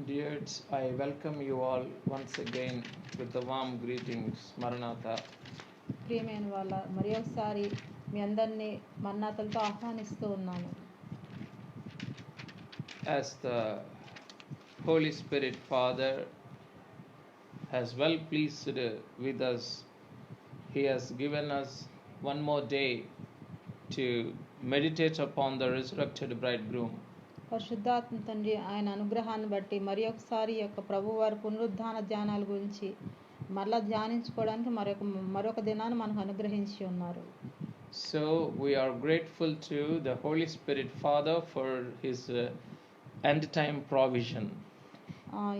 Dears, I welcome you all once again with the warm greetings, Maranatha. ప్రియమైన వాళ్ళ మరి ఒకసారి మీ అందరినీ మన్నాతలతో ఆహ్వానిస్తూ ఉన్నాను. As the Holy Spirit Father has well pleased with us, He has given us one more day to meditate upon the resurrected bridegroom. పరిశుద్ధాత్మ తండ్రి ఆయన అనుగ్రహాన్ని బట్టి మరి ఒకసారి యొక్క ప్రభువారి పునరుద్ధాన ధ్యానాల గురించి మరలా ధ్యానించుకోవడానికి మరొక దినాన్ని మనకు అనుగ్రహించి ఉన్నారు. So we are grateful to the Holy Spirit Father for His end time provision.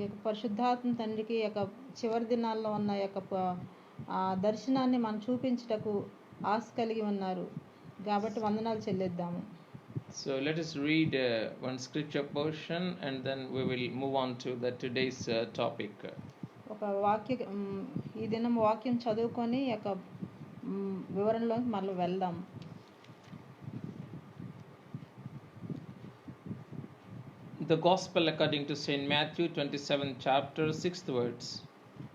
యొక్క పరిశుద్ధాత్మ తండ్రికి యొక్క చివరి దినాల్లో ఉన్న యొక్క దర్శనాన్ని మనం చూపించుటకు ఆశ కలిగి ఉన్నారు కాబట్టి వందనాలు చెల్లిద్దాము. So let us read one scripture portion and then we will move on to the today's topic. ఒక ఈ దినం వాక్యం చదువుకొని యొక్క వివరణలోకి మళ్ళీ వెళ్దాం. The Gospel according to Saint Matthew 27th chapter 6th words.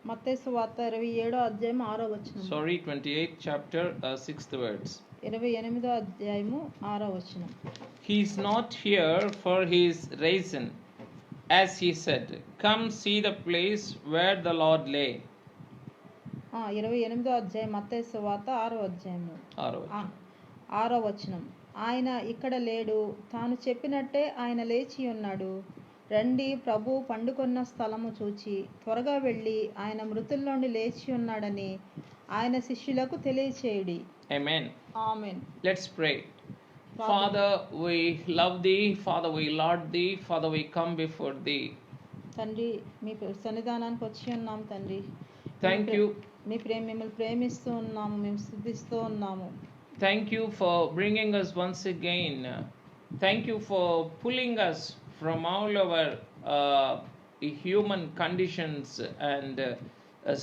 మత్తయి సువార్త 27వ అధ్యాయం 6వ వచనం. Sorry, 28th chapter 6th words. 28వ అధ్యాయము 6వ వచనం. He is not here, for he is risen, as he said. Come see the place where the Lord lay. 28వ అధ్యాయం మత్తయి సువార్త 6వ అధ్యాయము 6వ వచనం. ఆయన ఇక్కడ లేడు, తాను చెప్పినట్టే ఆయన లేచి ఉన్నాడు. రండి, ప్రభు పండుకొన్న స్థలము చూచి త్వరగా వెళ్ళి ఆయన మృతుల్లోండి లేచి ఉన్నాడని ఆయన శిష్యులకు తెలియచేయుడి. Amen. Amen. Let's pray. Father, we love thee. Father, we laud thee. Father, we come before thee. తండ్రి, మీ సన్నిధానానికి వచ్చి ఉన్నాం తండ్రి. Thank you. మిమ్మల్ని ప్రేమిస్తూ ఉన్నాము, మేము స్తుతిస్తూ ఉన్నాము. Thank you for bringing us once again. Thank you for pulling us from all our human conditions and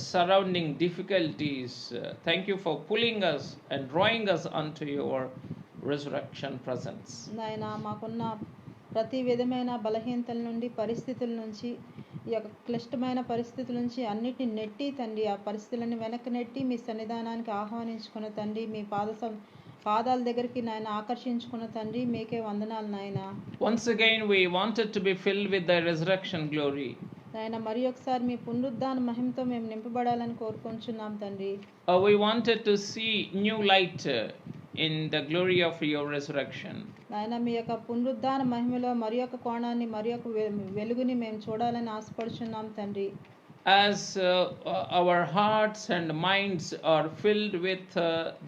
surrounding difficulties. Thank you for pulling us and drawing us unto your resurrection presence. నాయనా, మాకున్న ప్రతి విధమైన బలహీనతల నుండి, పరిస్థితుల నుంచి, ఈ యొక్క క్లిష్టమైన పరిస్థితుల నుంచి అన్నిటిని నెట్టి తండ్రి, ఆ పరిస్థితులను వెనక్కి నెట్టి మీ సన్నిధానానికి ఆహ్వానించుకున్న తండ్రి, మీ పాదాల దగ్గరికి నాయన ఆకర్షించుకున్న తండ్రి, మీకే వందనాలు నాయన. Once again we wanted to be filled with the resurrection glory. నాయన, మరి ఒకసారి మీ పునరుద్ధాన మహిమతో మేము నింపబడాలని కోరుకుంటున్నాం తండ్రి. We wanted to see new light in the glory of your resurrection. నాయన, మీ యొక్క పునరుద్ధాన మహిమలో మరి యొక్క కోణాన్ని, మరి యొక్క వెలుగుని మేము చూడాలని ఆశపడుచున్నాం తండ్రి. As our hearts and minds are filled with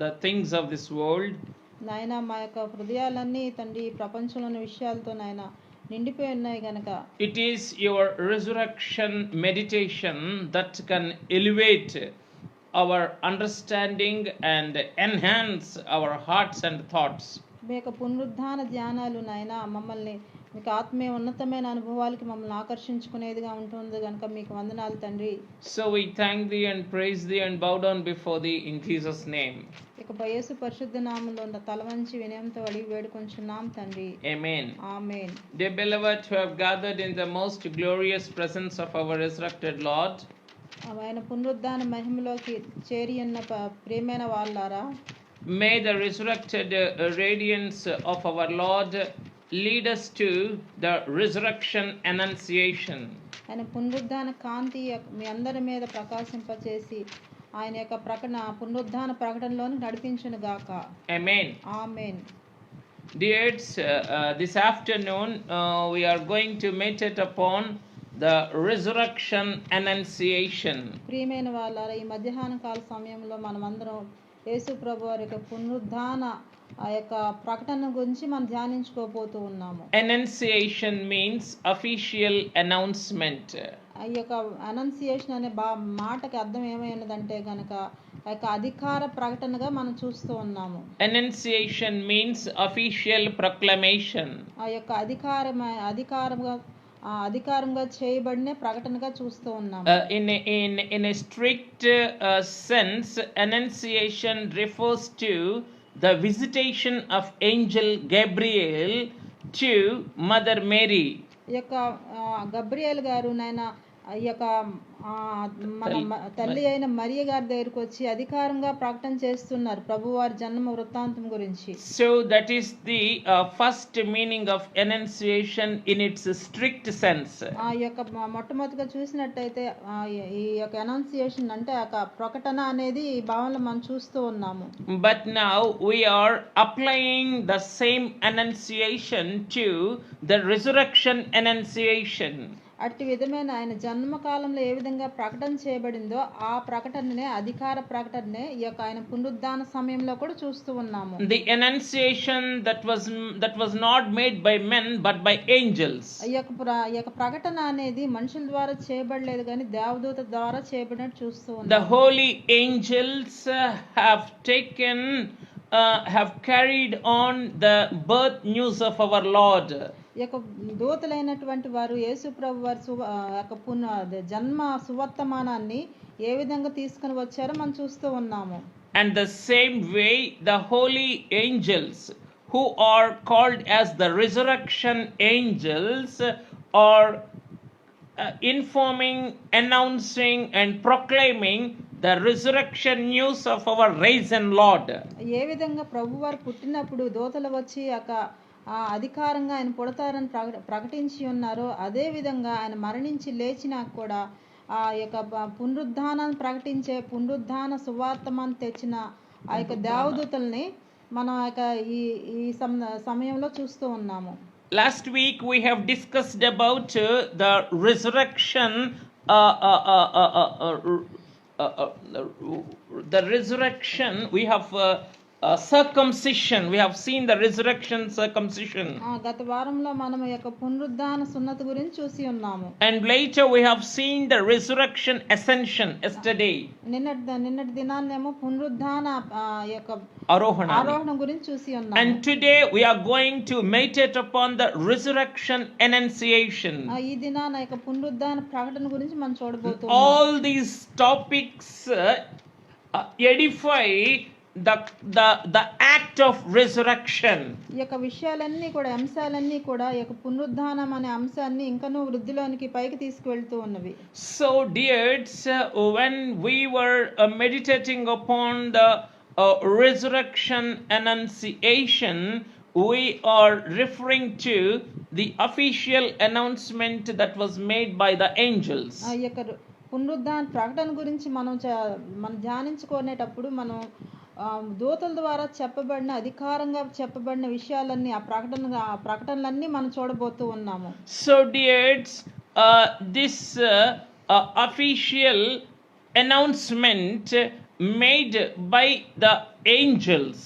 the things of this world, నాయన, మా యొక్క హృదయాలన్నీ తండ్రి ప్రపంచంలోని విషయాలతో నాయన నిండిపోయి ఉన్నాయి గనక it is your resurrection meditation that can elevate our understanding and enhance our hearts and thoughts. మీ యొక్క పునరుద్ధాన ధ్యానాలు నాయన మమ్మల్ని మీకు ఆత్మీయ ఉన్నతమైన అనుభవాలకి మమ్మల్ని ఆకర్షించుకునేదిగా ఉంటుంది కనుక మీకు వందనాలు తండ్రి. So we thank thee and praise thee and bow down before thee in Jesus' name. ఇక యేసు పరిశుద్ధ నామములో తల వంచి వినయంతో అడిగి వేడుకొంచున్నాం తండ్రి. Amen. Amen. Dear beloved, who have gathered in the most glorious presence of our resurrected Lord, ఆయన పునరుద్ధాన మహిమలోకి చేరి ఉన్న ప్రియమైన వాళ్ళారా, may the resurrected radiance of our Lord lead us to the resurrection annunciation. ఆయన పునరుద్ధాన కాంతి మీ అందరి మీద ప్రకాశింపచేసి ఆయన యొక్క పునరుద్ధాన ప్రకటనలోని నడిపించును గాక. Amen. Amen. Dears, this afternoon we are going to meditate upon the resurrection annunciation. ప్రియమైన వాళ్ళారా, ఈ మధ్యాహ్న కాల సమయంలో మనమందరం యేసు ప్రభు వారి యొక్క పునరుద్ధాన ఆ యొక్క ప్రకటన గురించి మనం ధ్యానించుకోబోతూ ఉన్నాము. Annunciation means official announcement. ఆ యొక్క అనౌన్సియేషన్ అనే మాటకి అర్థం ఏమైనదంటే గనక ఆ యొక్క అధికార ప్రకటనగా మనం చూస్తూ ఉన్నాము. Annunciation means official proclamation. ఆ యొక్క అధికారంగా చేయబడిన ప్రకటనగా చూస్తూ ఉన్నాము. In a strict sense, annunciation refers to the visitation of angel Gabriel to Mother Mary ఈ యొక్క గబ్రియేల్ గారు నాయన ఈ యొక్క మన తల్లి అయిన మరియ గారి దగ్గరికి వచ్చి అధికారంగా ప్రకటన చేస్తున్నారు ప్రభువారి జన్మ వృత్తాంతం గురించి. So that is the first meaning of annunciation in its strict sense. ఆ యొక్క మొట్టమొదటిగా చూసినట్టయితే ఈ యొక్క అనౌన్సియేషన్ అంటే ఒక ప్రకటన అనేది ఈ భావనలో మనం చూస్తూ ఉన్నాము. But now we are applying the same annunciation to the resurrection annunciation. అట్టి విధమైన ఆయన జన్మకాలంలో ఏ విధంగా ప్రకటన చేయబడిందో ఆ ప్రకటననే అధికార ప్రకటననే ఈ యొక్క ఆయన పునరుద్ధాన సమయంలో కూడా చూస్తూ ఉన్నాము. The annunciation that was not made by men but by angels. ఈ యొక్క ప్రకటన అనేది మనుషుల ద్వారా చేయబడలేదు కానీ దేవదూత ద్వారా చేయబడినట్టు చూస్తూ ఉన్నాము. The holy angels have carried on the birth news of our Lord. ఈ యొక్క దూతలైనటువంటి వారు యేసు ప్రభు వారి జన్మ సువర్తమానాన్ని ఏ విధంగా తీసుకుని వచ్చారో మనం చూస్తూ ఉన్నాము. And the same way the holy angels who are called as the resurrection angels are informing, announcing and proclaiming the resurrection news of our risen Lord. ఏ విధంగా ప్రభువారు పుట్టినప్పుడు దూతలు వచ్చి అధికారంగా ఆయన పుడతారని ప్రకటించి ఉన్నారో అదే విధంగా ఆయన మరణించి లేచినాక కూడా ఆ యొక్క పునరుద్ధానాన్ని ప్రకటించే పునరుద్ధాన సువార్తమాన్ని తెచ్చిన ఆ యొక్క దేవదూతల్ని మనం ఈ సమయంలో చూస్తూ ఉన్నాము. Last week we have discussed about the resurrection we have circumcision. We have seen the resurrection circumcision. గత వారంలో మనం యొక్క పునరుద్ధాన సున్నతి గురించి చూసి ఉన్నాము. And later we have seen the resurrection ascension yesterday. నిన్నటి దినాన్నేమో పునరుద్ధాన యొక్క ఆరోహణ గురించి చూసి ఉన్నాము. And today we are going to meditate upon the resurrection annunciation. ఈ దినాన యొక్క పునరుద్ధాన ప్రకటన గురించి మనం చూడబోతున్నాము. All these topics edify the act of resurrection. ఈ యొక్క విషయాలన్నీ కూడా అంశాలన్నీ కూడా ఈ యొక్క పునరుద్ధానం అనే అంశాన్ని ఇంకనూ వృద్ధిలోనికి పైకి తీసుకువెళ్తూ ఉన్నవి. So dears, when we were meditating upon the resurrection annunciation, we are referring to the official announcement that was made by the angels. ఈ యొక్క పునరుద్ధాన ప్రకటన గురించి మనం ధ్యానించుకునేటప్పుడు మనం దూతల ద్వారా చెప్పబడిన అధికారంగా చెప్పబడిన విషయాలన్నీ ఆ ప్రకటనలన్నీ మనం చూడబోతూ ఉన్నాము. So dears, this official announcement made by the angels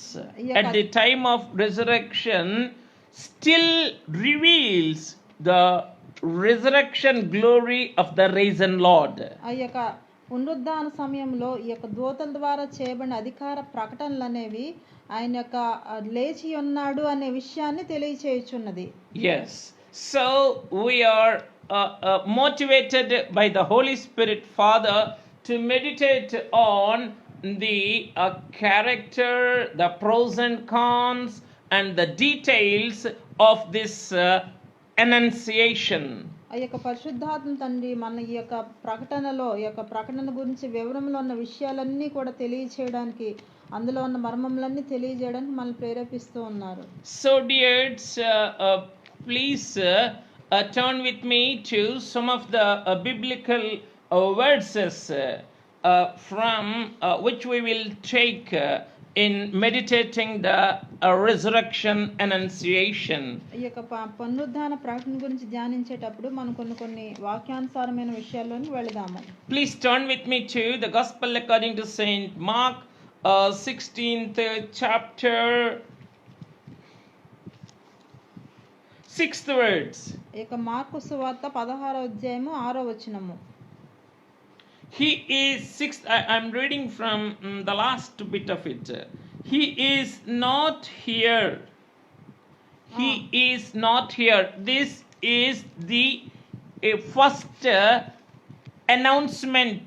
at the time of resurrection still reveals the resurrection glory of the risen Lord. పునరుద్ధాన సమయంలో ఈ యొక్క దూతల ద్వారా చేయబడిన అధికార ప్రకటనలు అనేవి ఆయన యొక్క లేచి ఉన్నాడు అనే విషయాన్ని తెలియచేయుచున్నది. Yes, so we are motivated by the Holy Spirit Father to meditate on the character, the pros and cons and the details of this annunciation. ఆ యొక్క పరిశుద్ధాత్మ తండ్రి మన ఈ యొక్క ప్రకటనలో ఈ యొక్క ప్రకటన గురించి వివరంలో ఉన్న విషయాలన్నీ కూడా తెలియచేయడానికి అందులో ఉన్న మర్మములన్నీ తెలియజేయడానికి మనల్ని ప్రేరేపిస్తూ ఉన్నారు. So dears, please turn with me to some of the biblical verses from which we will take in meditating the resurrection annunciation. ఈ యొక్క పునరుద్ధాన ప్రకటన గురించి ధ్యానించేటప్పుడు మనం కొన్ని వాక్యానుసారమైన విషయాల్లోకి వెళదాము. Please turn with me to the Gospel according to Saint Mark, 16th chapter, 6th words. ఈ యొక్క మార్కు సువార్త 16వ అధ్యాయము 6వ వచనము. He is sixth. I'm reading from the last bit of it. He is not here. He is not here. This is the first announcement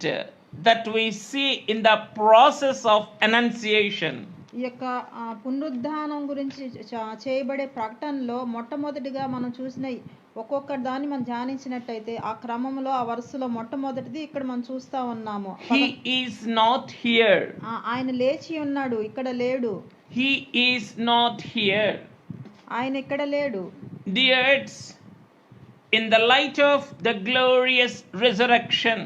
that we see in the process of annunciation. ఈ యొక్క పునరుద్ధానం గురించి చేయబడే ప్రకటనలో మొట్టమొదటిగా మనం చూసిన ఒక్కొక్క దాన్ని మనం ధ్యానించినట్టయితే ఆ క్రమంలో ఆ వరుసలో మొట్టమొదటిది ఇక్కడ మనం చూస్తా ఉన్నాము. He is not here. ఆయన లేచి ఉన్నాడు, ఇక్కడ లేడు. He is not here. ఆయన ఇక్కడ లేడు. Dears, in the light of the glorious resurrection,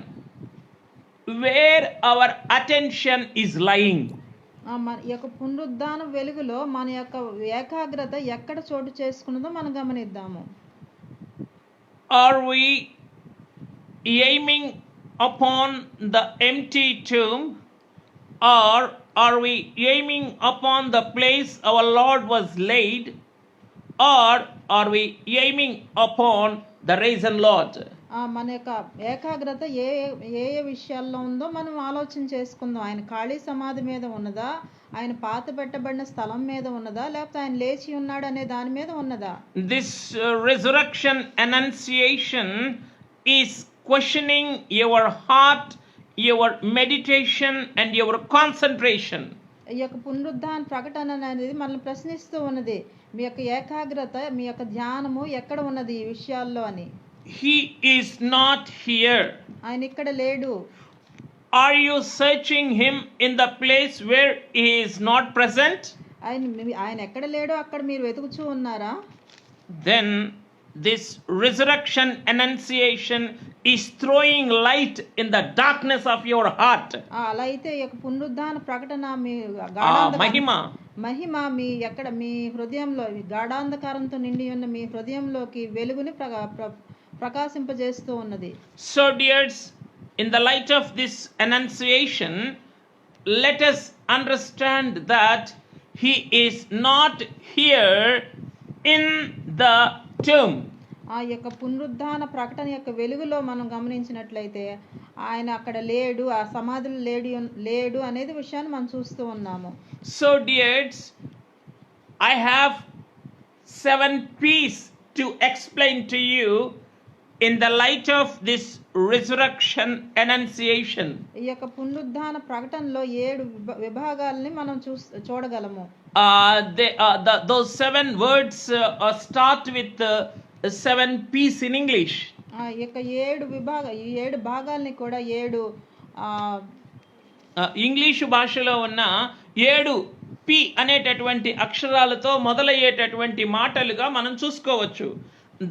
where our attention is lying, మన యొక్క పునరుద్ధాన వెలుగులో మన యొక్క ఏకాగ్రత ఎక్కడ చోటు చేసుకున్నదో మనం గమనిద్దాము. are we aiming upon the empty tomb, or are we aiming upon the place our Lord was laid, or are we aiming upon the risen Lord? మన యొక్క ఏకాగ్రత ఏ ఏ విషయాల్లో ఉందో మనం ఆలోచన చేసుకుందాం. ఆయన ఖాళీ సమాధి మీద ఉన్నదా, ఆయన పాత పెట్టబడిన స్థలం మీద ఉన్నదా, లేకపోతే ఆయన లేచి ఉన్నాడు అనే దాని మీద ఉన్నదా? This resurrection annunciation is questioning your heart, your meditation and your concentration. ఈ యొక్క పునరుద్ధాన ప్రకటన అనేది మనల్ని ప్రశ్నిస్తూ ఉన్నది. మీ యొక్క ఏకాగ్రత, మీ యొక్క ధ్యానము ఎక్కడ ఉన్నది ఈ విషయాల్లో అని. He is not here. ఆయన ఇక్కడ లేడు. Are you searching him in the place where he is not present? ఆయన ఎక్కడ లేడో అక్కడ మీరు వెతుకుచూ ఉన్నారా? Then this resurrection annunciation is throwing light in the darkness of your heart. అలా అయితే ఈ యొక్క పునరుద్ధాన ప్రకటన మీ మహిమ మీ ఎక్కడ మీ హృదయంలో గాఢాంధకారంతో నిండి ఉన్న మీ హృదయంలోకి వెలుగుని ప్రకాశింపజేస్తూ ఉన్నది. So dears, in the light of this annunciation, let us understand that he is not here in the tomb. ఆ యొక్క పునరుద్ధాన ప్రకటన యొక్క వెలుగులో మనం గమనించినట్లయితే ఆయన అక్కడ లేడు, ఆ సమాధిలో లేడు అనేది విషయాన్ని మనం చూస్తూ ఉన్నాము. So dears, I have 7 P's to explain to you in the light of this resurrection annunciation. ఈ యొక్క పునరుద్ధాన ప్రకటనలో 7 విభాగాలని మనం చూడగలము. Those 7 words start with 7 P's in English. ఈ యొక్క 7 భాగాలని కూడా 7 ఇంగ్లీష్ భాషలో ఉన్న 7 P అనేటటువంటి అక్షరాలతో మొదలయ్యేటటువంటి మాటలుగా మనం చూసుకోవచ్చు.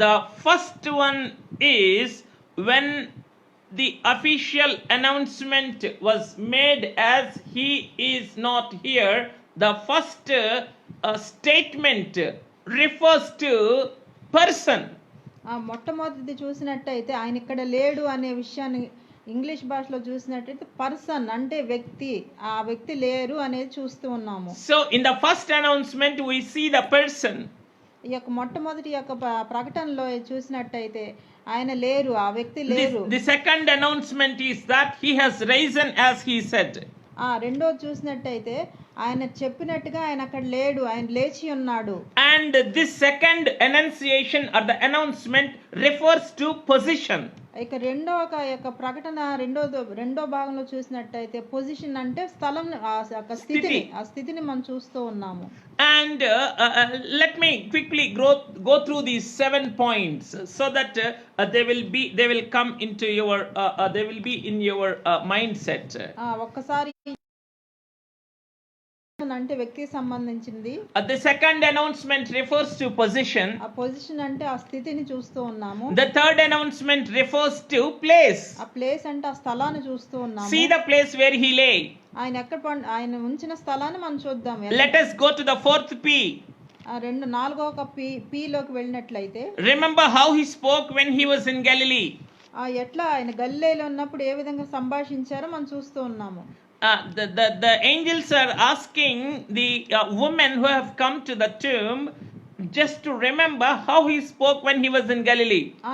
The first one is when the official announcement was made as he is not here. The first statement refers to person. మొట్టమొదటిది చూసినట్టయితే ఆయన ఇక్కడ లేడు అనే విషయాన్ని ఇంగ్లీష్ భాషలో చూసినట్టయితే పర్సన్ అంటే వ్యక్తి, ఆ వ్యక్తి లేరు అనేది చూస్తూ ఉన్నాము. So in the first announcement we see the person. ఈ యొక్క మొట్టమొదటి యొక్క ప్రకటనలో చూసినట్టయితే ఆయన లేరు, ఆ వ్యక్తి లేరు. The second announcement is that he has risen as he said. రెండోది చూసినట్టయితే ఆయన చెప్పినట్టుగా ఆయన అక్కడ లేడు, ఆయన లేచి ఉన్నాడు. And this second annunciation or the announcement refers to position. ఇక యొక్క ప్రకటన రెండో భాగంలో చూసినట్టయితే పొజిషన్ అంటే స్థలం, ఆ స్థితిని మనం చూస్తూ ఉన్నాము. And let me quickly go through these 7 points so that they will come into your they will be in your mindset. ఒక్కసారి అంటే వ్యక్తికి సంబంధించింది. The second announcement refers to position. ఆ పొజిషన్ అంటే ఆ స్థితిని చూస్తూ ఉన్నాము. The third announcement refers to place. ఆ ప్లేస్ అంటే ఆ స్థలాన్ని చూస్తూ ఉన్నాము. See the place where he lay. ఆయన ఉంచిన స్థలాన్ని మనం చూద్దాం. Let us go to the fourth P. నాలుగో P లోకి వెళ్ళినట్లయితే remember how he spoke when he was in Galilee. ఎట్లా ఆయన గలిలయలో ఉన్నప్పుడు ఏ విధంగా సంభాషించారో మనం చూస్తూ ఉన్నాము. The angels are asking the women who have come to the tomb just to remember how he spoke when he was in Galilee. ఆ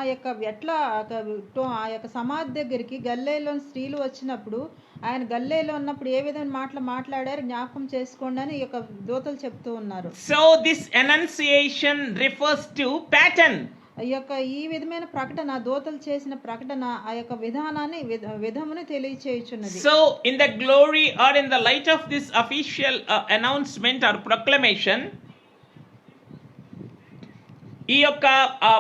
యొక్క సమాధి దగ్గరికి గలిలయలోని స్త్రీలు వచ్చినప్పుడు ఆయన గలిలయలో ఉన్నప్పుడు ఏ విధమైన మాటలు మాట్లాడారు జ్ఞాపకం చేసుకోండి అని ఈ యొక్క దూతలు చెప్తూ ఉన్నారు. So this annunciation refers to pattern. ఈ విధమైన ప్రకటన దూతలు చేసిన ప్రకటన ఆ యొక్క విధానాన్ని విధమును తెలియచేయుచున్నది. So in the glory or in the light of this official announcement or proclamation, ఈ యొక్క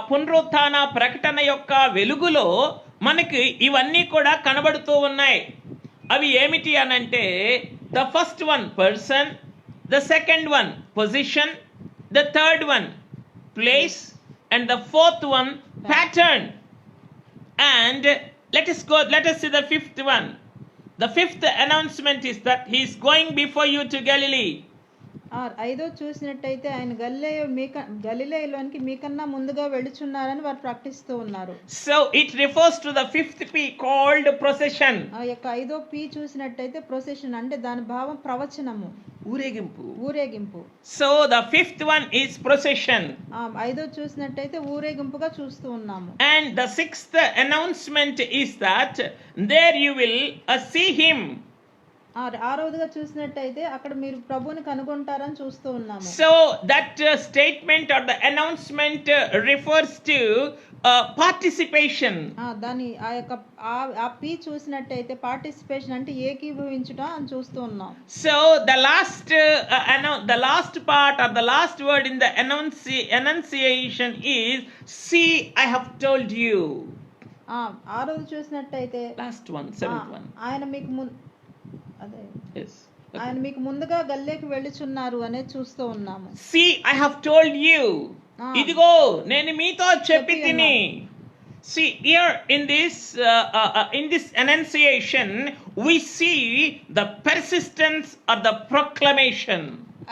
పునరుత్థాన ప్రకటన యొక్క వెలుగులో మనకి ఇవన్నీ కూడా కనబడుతూ ఉన్నాయి. అవి ఏమిటి అనంటే, the first one person, the second one position, the third one place, and the fourth one pattern. And let us see the fifth one. The fifth announcement is that he is going before you to Galilee. ఐదో చూసినట్టయితే ఆయన గలిలయలోనికి మీకన్నా ముందుగా వెళుచున్నారని వారు ప్రకటిస్తూ ఉన్నారు. So it refers to the fifth P called procession. ఆ యొక్క ఐదో పి చూసినట్టయితే ప్రొసెషన్ అంటే దాని భావం ప్రవచనము, ఊరేగింపు. So the fifth one is procession. ఐదో చూసినట్టయితే ఊరేగింపుగా చూస్తూ ఉన్నాము. And the sixth announcement is that there you will see him. ఆరోదిగా చూసినట్టయితే అక్కడ మీరు ప్రభువుని కనుగొంటారని చూస్తూ ఉన్నాము. So that statement or the announcement refers to participation. దాని ఆ యొక్క ఆ పి చూసినట్టయితే పార్టిసిపేషన్ అంటే ఏకీభవించుట అని చూస్తూ ఉన్నాం. So the last part or the last word in the enunciation is, see, I have told you. ఆరోది చూసినట్టయితే last one, seventh one. ఆయన మీకు ముందుగా గల్లేకి వెళ్ళుచున్నారు అనేది చూస్తూ ఉన్నాము. See, I have told you. ఇదిగో నేను మీతో చెప్పి తిని. See, here in this enunciation we see the persistence or the proclamation.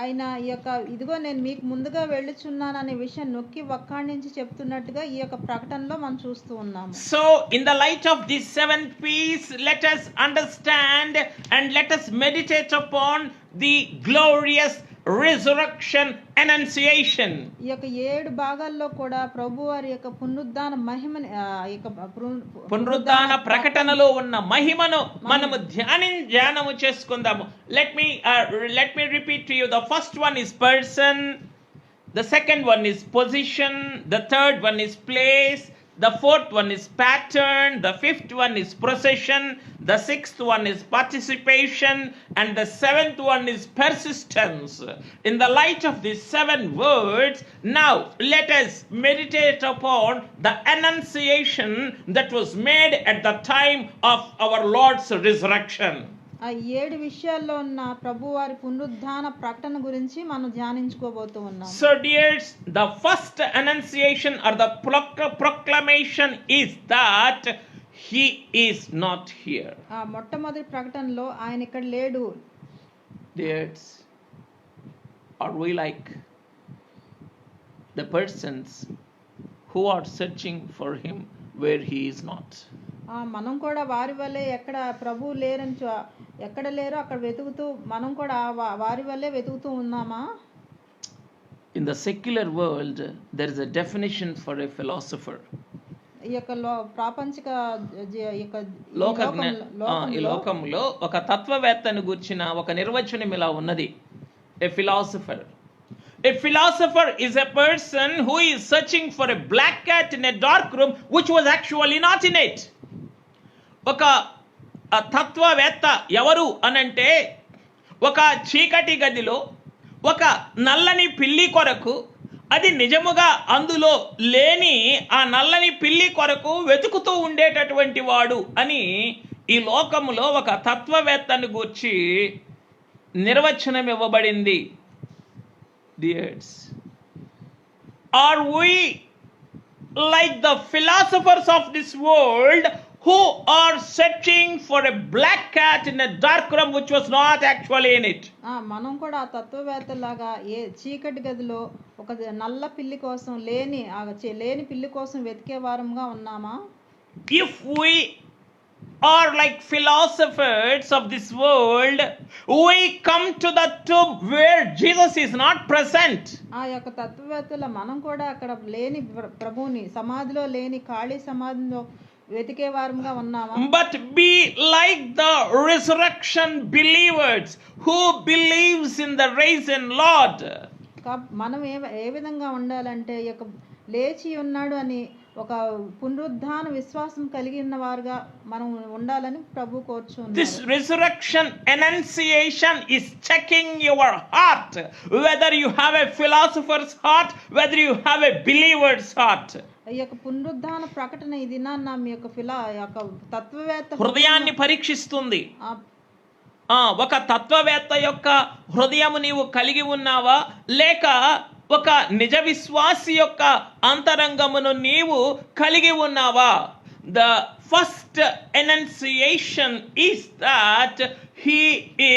ఆయన ఈ యొక్క ఇదిగో నేను మీకు ముందుగా వెళ్ళుచున్నాను అనే విషయం నొక్కి వక్కాణించి చెప్తున్నట్టుగా ఈ యొక్క ప్రకటనలో మనం చూస్తూ ఉన్నాము. So in the light of these 7 P's, let us understand and let us meditate upon the glorious resurrection annunciation. ఈ యొక్క 7 భాగాల్లో కూడా ప్రభు వారి యొక్క పునరుద్ధాన ప్రకటనలో ఉన్న మహిమను మనము ధ్యానము చేసుకుందాము. Let me repeat to you. The first one is person, the second one is position, the third one is place, the fourth one is pattern, the fifth one is procession, the sixth one is participation, and the seventh one is persistence. In the light of these 7 words, now let us meditate upon the annunciation that was made at the time of our Lord's resurrection. ఆ 7 విషయాల్లో ఉన్న ప్రభువారి పునరుద్ధాన ప్రకటన గురించి మనం ధ్యానించుకోబోతూ ఉన్నాం. So dears, the first annunciation or the proclamation is that he is not here. ఆ మొట్టమొదటి ప్రకటనలో ఆయన ఇక్కడ లేడు. Dears, are we like the persons who are searching for him where he is not? మనం కూడా వారి వల్లే ఎక్కడ ప్రభువు లేరని ఎక్కడ లేరో అక్కడ వెతుకుతూ మనం కూడా వారి వల్లే వెతుకుతూ ఉన్నామా? In the secular world there is a definition for a philosopher. ఈ యొక్క ప్రాపంచిక ఈ లోకంలో ఒక తత్వవేత్తను గుర్చిన ఒక నిర్వచనం ఇలా ఉన్నది. A philosopher is a person who is searching for a black cat in a dark room which was actually not in it. ఒక తత్వవేత్త ఎవరు అనంటే, ఒక చీకటి గదిలో ఒక నల్లని పిల్లి కొరకు, అది నిజముగా అందులో లేని ఆ నల్లని పిల్లి కొరకు వెతుకుతూ ఉండేటటువంటి వాడు అని ఈ లోకములో ఒక తత్వవేత్తను గూర్చి నిర్వచనం ఇవ్వబడింది. Dears, are we like the philosophers of this world who are searching for a black cat in a dark room which was not actually in it? మనం కూడా ఆ తత్వవేత్తలాగా ఏ చీకటి గదిలో ఒక నల్ల పిల్లి కోసం లేని పిల్లి కోసం వెతికే వారంగా ఉన్నామా? If we are like philosophers of this world, we come to the tomb where Jesus is not present. ఆ యొక్క తత్వవేత్తల మనం కూడా అక్కడ లేని ప్రభువుని, సమాధిలో లేని ఖాళీ సమాధిలో వెతికే వారంగా ఉన్నామా? But be like the resurrection believers who believes in the risen Lord. మనం ఏ విధంగా ఉండాలంటే లేచి ఉన్నాడు అని ఒక పునరుద్ధాన విశ్వాసం కలిగి ఉన్న వారుగా మనం ఉండాలని ప్రభు కోరుచున్నారు. This resurrection annunciation is checking your heart, whether you have a philosopher's heart, whether you have a believer's heart. ఈ యొక్క పునరుద్ధాన ప్రకటన ఈ దినాన్న మీ యొక్క తత్వవేత్త హృదయాన్ని పరీక్షిస్తుంది. ఒక తత్వవేత్త యొక్క హృదయము నీవు కలిగి ఉన్నావా, లేక ఒక నిజ విశ్వాసి యొక్క అంతరంగమును నీవు కలిగి ఉన్నావా? The first enunciation is that he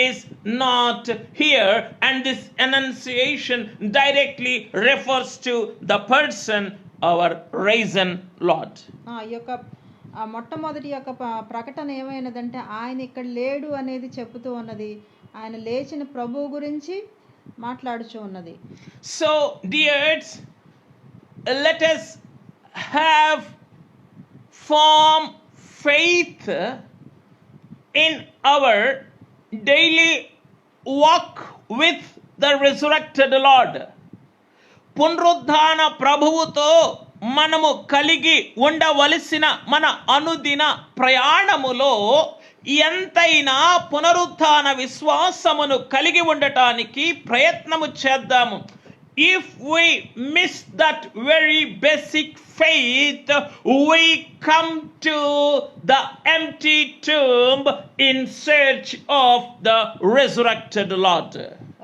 is not here, and this enunciation directly refers to the person, our risen Lord. ఈ యొక్క మొట్టమొదటి యొక్క ప్రకటన ఏమైనదంటే ఆయన ఇక్కడ లేడు అనేది చెబుతూ ఉన్నది. ఆయన లేచిన ప్రభువు గురించి మాట్లాడుచూ ఉన్నది. So dears, let us have firm faith in our daily walk with the resurrected Lord. పునరుద్ధాన ప్రభువుతో మనము కలిగి ఉండవలసిన మన అనుదిన ప్రయాణములో ఎంతైనా పునరుత్థాన విశ్వాసమును కలిగి ఉండటానికి ప్రయత్నము చేద్దాము. If we miss that very basic faith, we come to the empty tomb in search of the resurrected Lord.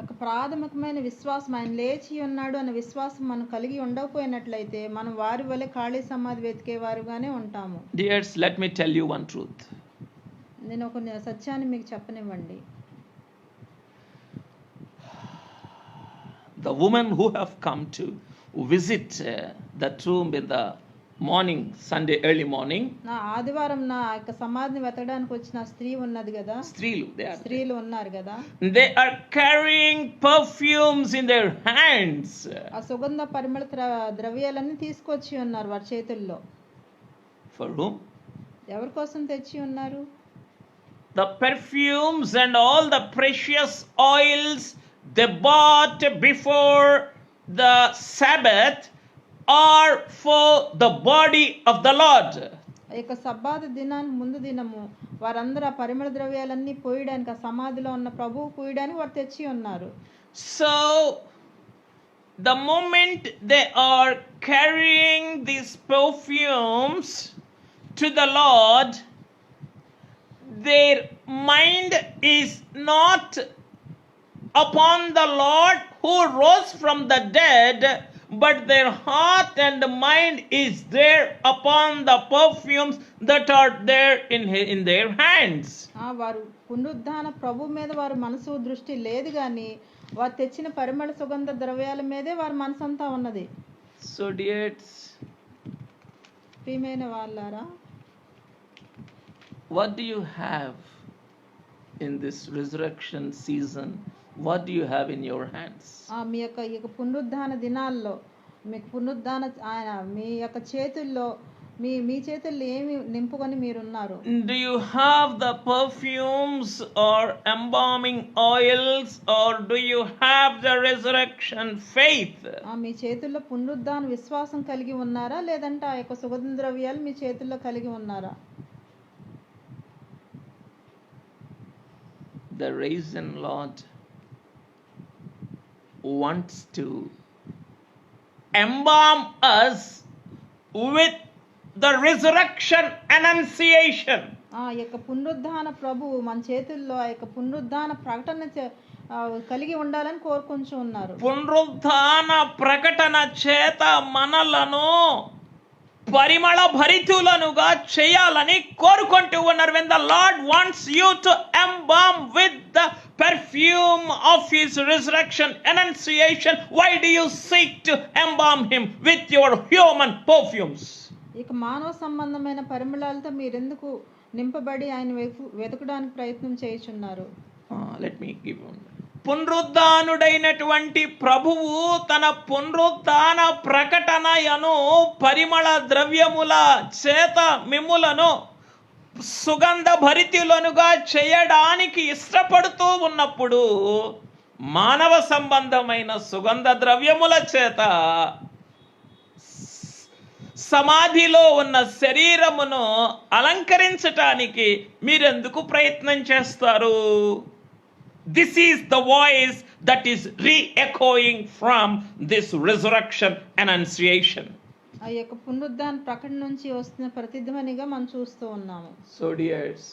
ఒక ప్రాథమికమైన విశ్వాసం, ఆయన లేచి ఉన్నాడు అనే విశ్వాసం మనం కలిగి ఉండకపోయినట్లయితే మనం వారి వలె ఖాళీ సమాధి వెతికే వారుగానే ఉంటాము. Dears, let me tell you one truth. నేను ఒక సత్యాన్ని మీకు చెప్పనివ్వండి. The women who have come to visit the tomb in the morning, Sunday early morning, నా ఆదివారం నా యొక్క సమాధిని వెతకడానికి వచ్చిన స్త్రీ ఉన్నది కదా, స్త్రీలు ఉన్నారు కదా, they are carrying perfumes in their hands. ఆ సుగంధ పరిమళ ద్రవ్యాలన్నీ తీసుకొచ్చి ఉన్నారు వారి చేతుల్లో. For whom? ఎవరి కోసం తెచ్చి ఉన్నారు? The perfumes and all the precious oils they bought before the Sabbath are for the body of the Lord. ఈ యొక్క సబ్బాతు దినానికి ముందు దినము వారందరూ ఆ పరిమళ ద్రవ్యాలన్నీ పోయడానికి, ఆ సమాధిలో ఉన్న ప్రభువు పోయడానికి వారు తెచ్చి ఉన్నారు. So the moment they are carrying these perfumes to the Lord, their mind is not upon the Lord who rose from the dead, but their heart and mind is there upon the perfumes that are there in their hands. వారు పునరుద్ధాన ప్రభు మీద వారి మనసు దృష్టి లేదు కానీ వారు తెచ్చిన పరిమళ సుగంధ ద్రవ్యాల మీదే వారి మనసు అంతా ఉన్నది. So dears, ప్రియమైన వాళ్ళారా, what do you have in this resurrection season? What do you have in your hands? మీ యొక్క పునరుద్ధాన దినాల్లో మీకు పునరుద్ధాన ఆయన మీ యొక్క చేతుల్లో మీ చేతుల్లో ఏమి నింపుకొని మీరున్నారు? Do you have the perfumes or embalming oils, or do you have the resurrection faith? మీ చేతుల్లో పునరుద్ధాన విశ్వాసం కలిగి ఉన్నారా, లేదంటే ఆ యొక్క సుగంధ ద్రవ్యాలు మీ చేతుల్లో కలిగి ఉన్నారా? The risen Lord wants to embalm us with the resurrection annunciation. ఆ యొక్క పునరుద్ధాన ప్రభువు మన చేతుల్లో ఆ యొక్క పునరుద్ధాన ప్రకటన కలిగి ఉండాలని కోరుకుంటూ ఉన్నారు. పునరుద్ధాన ప్రకటన చేత మనలను పరిమళ భరితులనుగా చేయాలని కోరుకుంటూ ఉన్నారు. When the Lord wants you to embalm with the perfume of his resurrection annunciation, why do you seek to embalm him with your human perfumes? ఇక మానవ సంబంధమైన పరిమళాలతో మీరెందుకు నింపబడి ఆయన వెతకడానికి ప్రయత్నం చేయుచున్నారు? Let me give one. పునరుద్ధానుడైనటువంటి ప్రభువు తన పునరుద్ధాన ప్రకటనయను పరిమళ ద్రవ్యముల చేత మిమ్ములను సుగంధ భరితులనుగా చేయడానికి ఇష్టపడుతూ ఉన్నప్పుడు మానవ సంబంధమైన సుగంధ ద్రవ్యముల చేత సమాధిలో ఉన్న శరీరమును అలంకరించటానికి మీరెందుకు ప్రయత్నం చేస్తారు? This is the voice that is re-echoing from this resurrection annunciation. ఆ యొక్క పునరుద్ధాన ప్రకటన నుంచి వస్తున్న ప్రతిధ్వనిగా మనం చూస్తూ ఉన్నాము. So dears,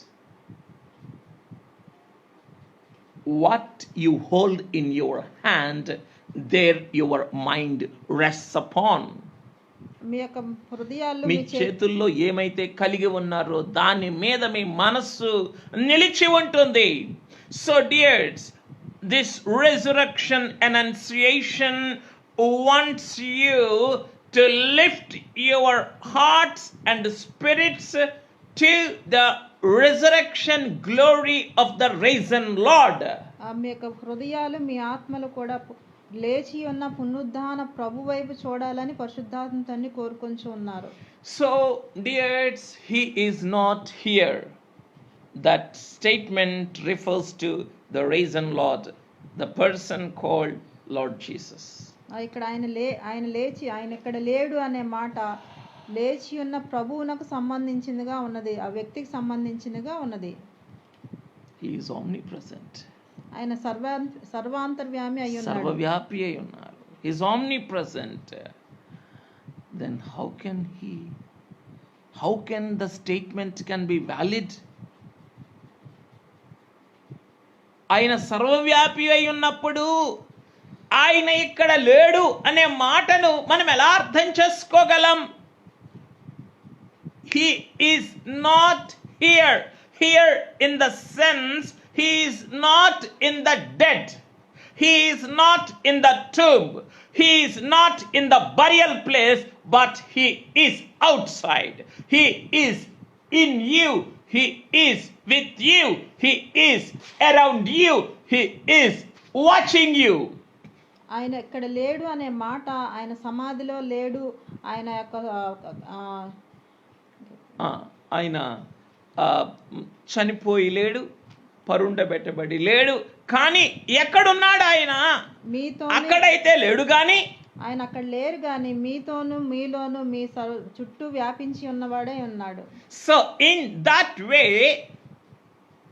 what you hold in your hand, there your mind rests upon. మీ యొక్క హృదయాల్లో మీ చేతుల్లో ఏమైతే కలిగి ఉన్నారో దాని మీద మీ మనస్సు నిలిచి ఉంటుంది. So dears, this resurrection annunciation wants you to lift your hearts and spirits to the resurrection glory of the risen Lord. మీ యొక్క హృదయాలు మీ ఆత్మలు కూడా లేచి ఉన్న పునరుద్ధాన ప్రభు వైపు చూడాలని పరిశుద్ధాత్మ తండ్రి కోరుకొంచు ఉన్నారు. So dears, he is not here. That statement refers to the risen Lord, the person called Lord Jesus. ఇక్కడ ఆయన లేచి ఆయన ఇక్కడ లేడు అనే మాట లేచి ఉన్న ప్రభువునకు సంబంధించినదిగా ఉన్నది, ఆ వ్యక్తికి సంబంధించినదిగా ఉన్నది. He is omnipresent. ఆయన సర్వాంతర్యామి అయి ఉన్నాడు, సర్వవ్యాపి అయి ఉన్నారు. He is omnipresent. Then how can the statement can be valid? ఆయన సర్వవ్యాపి అయి ఉన్నప్పుడు ఆయన ఇక్కడ లేడు అనే మాటను మనం ఎలా అర్థం చేసుకోగలం? He is not here. Here in the sense, he is not in the dead. He is not in the tomb. He is not in the burial place, but he is outside. He is in you. He is with you. He is around you. He is watching you. ఆయన ఇక్కడ లేడు అనే మాట, ఆయన సమాధిలో లేడు, ఆయన యొక్క ఆయన చనిపోయి లేడు, పరుండబెట్టబడి లేడు, కానీ ఎక్కడున్నాడు ఆయన? మీతో. అక్కడైతే లేడు కానీ ఆయన అక్కడ లేరు కానీ మీతోను మీలోను మీ చుట్టూ వ్యాపించి ఉన్నవాడే ఉన్నాడు. So in that way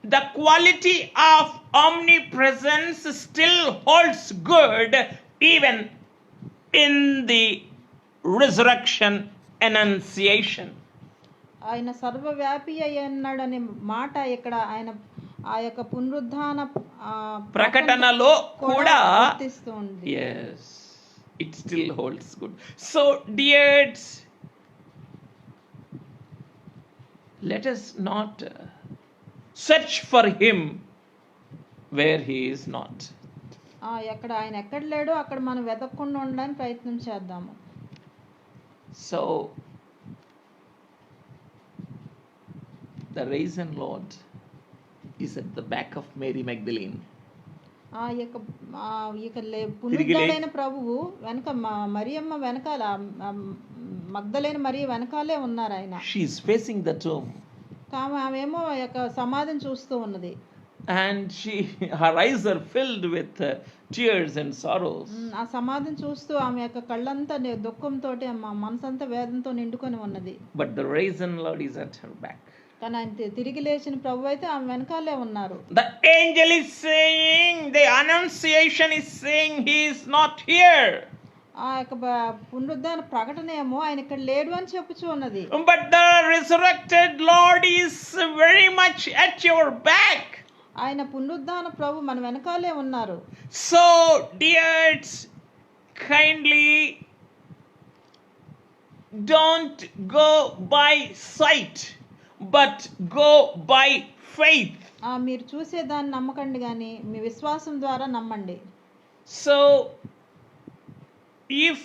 the quality of omnipresence still holds good even in the resurrection annunciation. ఆయన సర్వవ్యాపి అయి ఉన్నాడు అనే మాట ఇక్కడ ఆయన ఆ యొక్క పునరుద్ధాన ప్రకటనలో కూడా వర్తిస్తుంది. yes, it still holds good. So dears, let us not search for him where he is not. ఎక్కడ ఆయన ఎక్కడ లేడో అక్కడ మనం వెతకకుండా ఉండడానికి ప్రయత్నం చేద్దాము. So the risen Lord is at the back of Mary Magdalene. పునరుద్ధుడైన ప్రభువు వెనక మరియమ్మ వెనకాల, మగ్దలేని మరియ వెనకాలే ఉన్నారు ఆయన. She is facing the tomb. ఆమెమో యొక్క సమాధిని చూస్తూ ఉన్నది. And her eyes are filled with tears and sorrows. ఆ సమాధిని చూస్తూ ఆమె యొక్క కళ్ళంతా దుఃఖంతో, మనసంతా వేదంతో నిండుకొని ఉన్నది. But the risen Lord is at her back. కానీ ఆయన తిరిగి లేచిన ప్రభు అయితే ఆమె వెనకాలే ఉన్నారు. The angel is saying, the annunciation is saying he is not here. ఆ యొక్క పునరుద్ధాన ప్రకటన ఏమో ఆయన ఇక్కడ లేడు అని చెప్పుచూ ఉన్నది. But the resurrected Lord is very much at your back. ఆయన పునరుద్ధాన ప్రభు మన వెనకాలే ఉన్నారు. So dears, kindly don't go by sight, but go by faith. మీరు చూసేదాన్ని నమ్మకండి కానీ మీ విశ్వాసం ద్వారా నమ్మండి. So if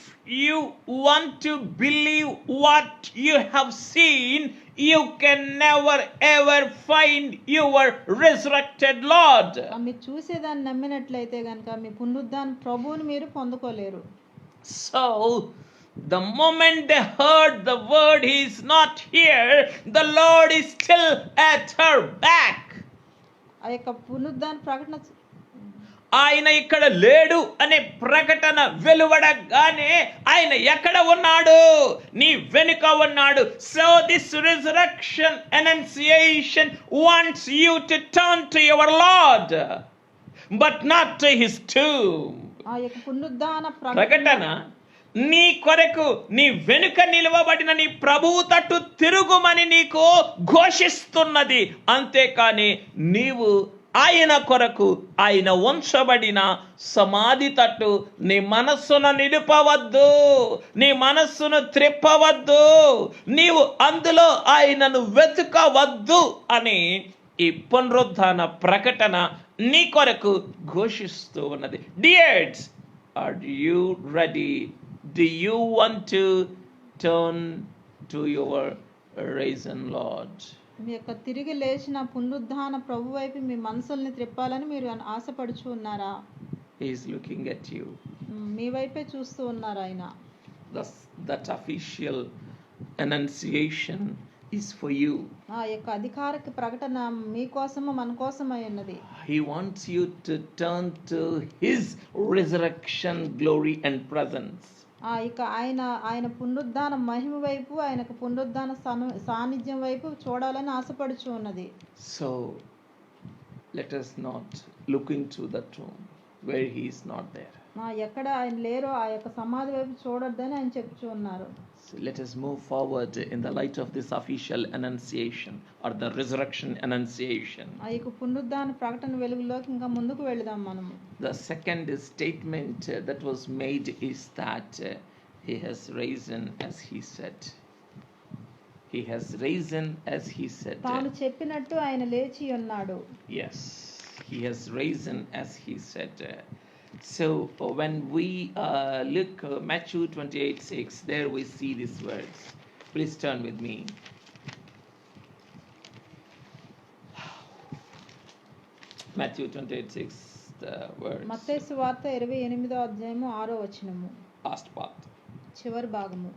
you want to believe what you have seen, you can never ever find your resurrected Lord. మీరు చూసేదాన్ని నమ్మినట్లయితే కనుక మీ పునరుద్ధాన ప్రభువుని మీరు పొందుకోలేరు. So the moment they heard the word, he is not here, the Lord is still at her back. ఆ యొక్క పునరుద్ధాన ప్రకటన ఆయన ఇక్కడ లేడు అనే ప్రకటన వెలువడగానే ఆయన ఎక్కడ ఉన్నాడు? నీ వెనుక ఉన్నాడు. So this resurrection annunciation wants you to turn to your Lord but not to his tomb. ఆ యొక్క పునరుద్ధాన ప్రకటన నీ కొరకు నీ వెనుక నిలవబడిన నీ ప్రభువు తట్టు తిరుగుమని నీకు ఘోషిస్తున్నది. అంతేకాని నీవు ఆయన కొరకు ఆయన ఉంచబడిన సమాధి తట్టు నీ మనస్సును నిలుపవద్దు, నీ మనస్సును త్రిప్పవద్దు, నీవు అందులో ఆయనను వెతుకవద్దు అని ఈ పునరుద్ధాన ప్రకటన నీ కొరకు ఘోషిస్తూ ఉన్నది. Dears, are you ready? Do you want to turn to your risen Lord? మీ యొక్క తిరిగి లేచిన పునరుద్ధాన ప్రభు వైపు మీ మనసుల్ని త్రిప్పాలని మీరు ఆశపడుచు ఉన్నారా? He is looking at you. మీ వైపే చూస్తూ ఉన్నారు ఆయన. That official annunciation is for you. ఆ యొక్క అధికారిక ప్రకటన మీ కోసము మన కోసమై ఉన్నది. He wants you to turn to his resurrection glory and presence. ఇక ఆయన పునరుద్ధాన మహిమ వైపు, ఆయనకు పునరుద్ధాన సాన్నిధ్యం వైపు చూడాలని ఆశపడుచు ఉన్నది. So let us not look into the tomb where he is not there. ఎక్కడ ఆయన లేరో ఆ యొక్క సమాధి వైపు చూడొద్దని ఆయన చెప్తూ ఉన్నారు. So let us move forward in the light of this official annunciation or the resurrection annunciation. ఆ యొక్క పునరుద్ధాన ప్రకటన వెలుగులోకి ఇంకా ముందుకు వెళ్దాం మనము. The second statement that was made is that he has risen as he said. He has risen as he said. తాను చెప్పినట్టు ఆయన లేచి ఉన్నాడు. Yes, he has risen as he said. So when we look Matthew 28:6, there we see these words. Please turn with me. Matthew 28:6, the words. మత్తయి సువార్త 28వ అధ్యాయము 6వ వచనము. Last part. చివరి భాగము.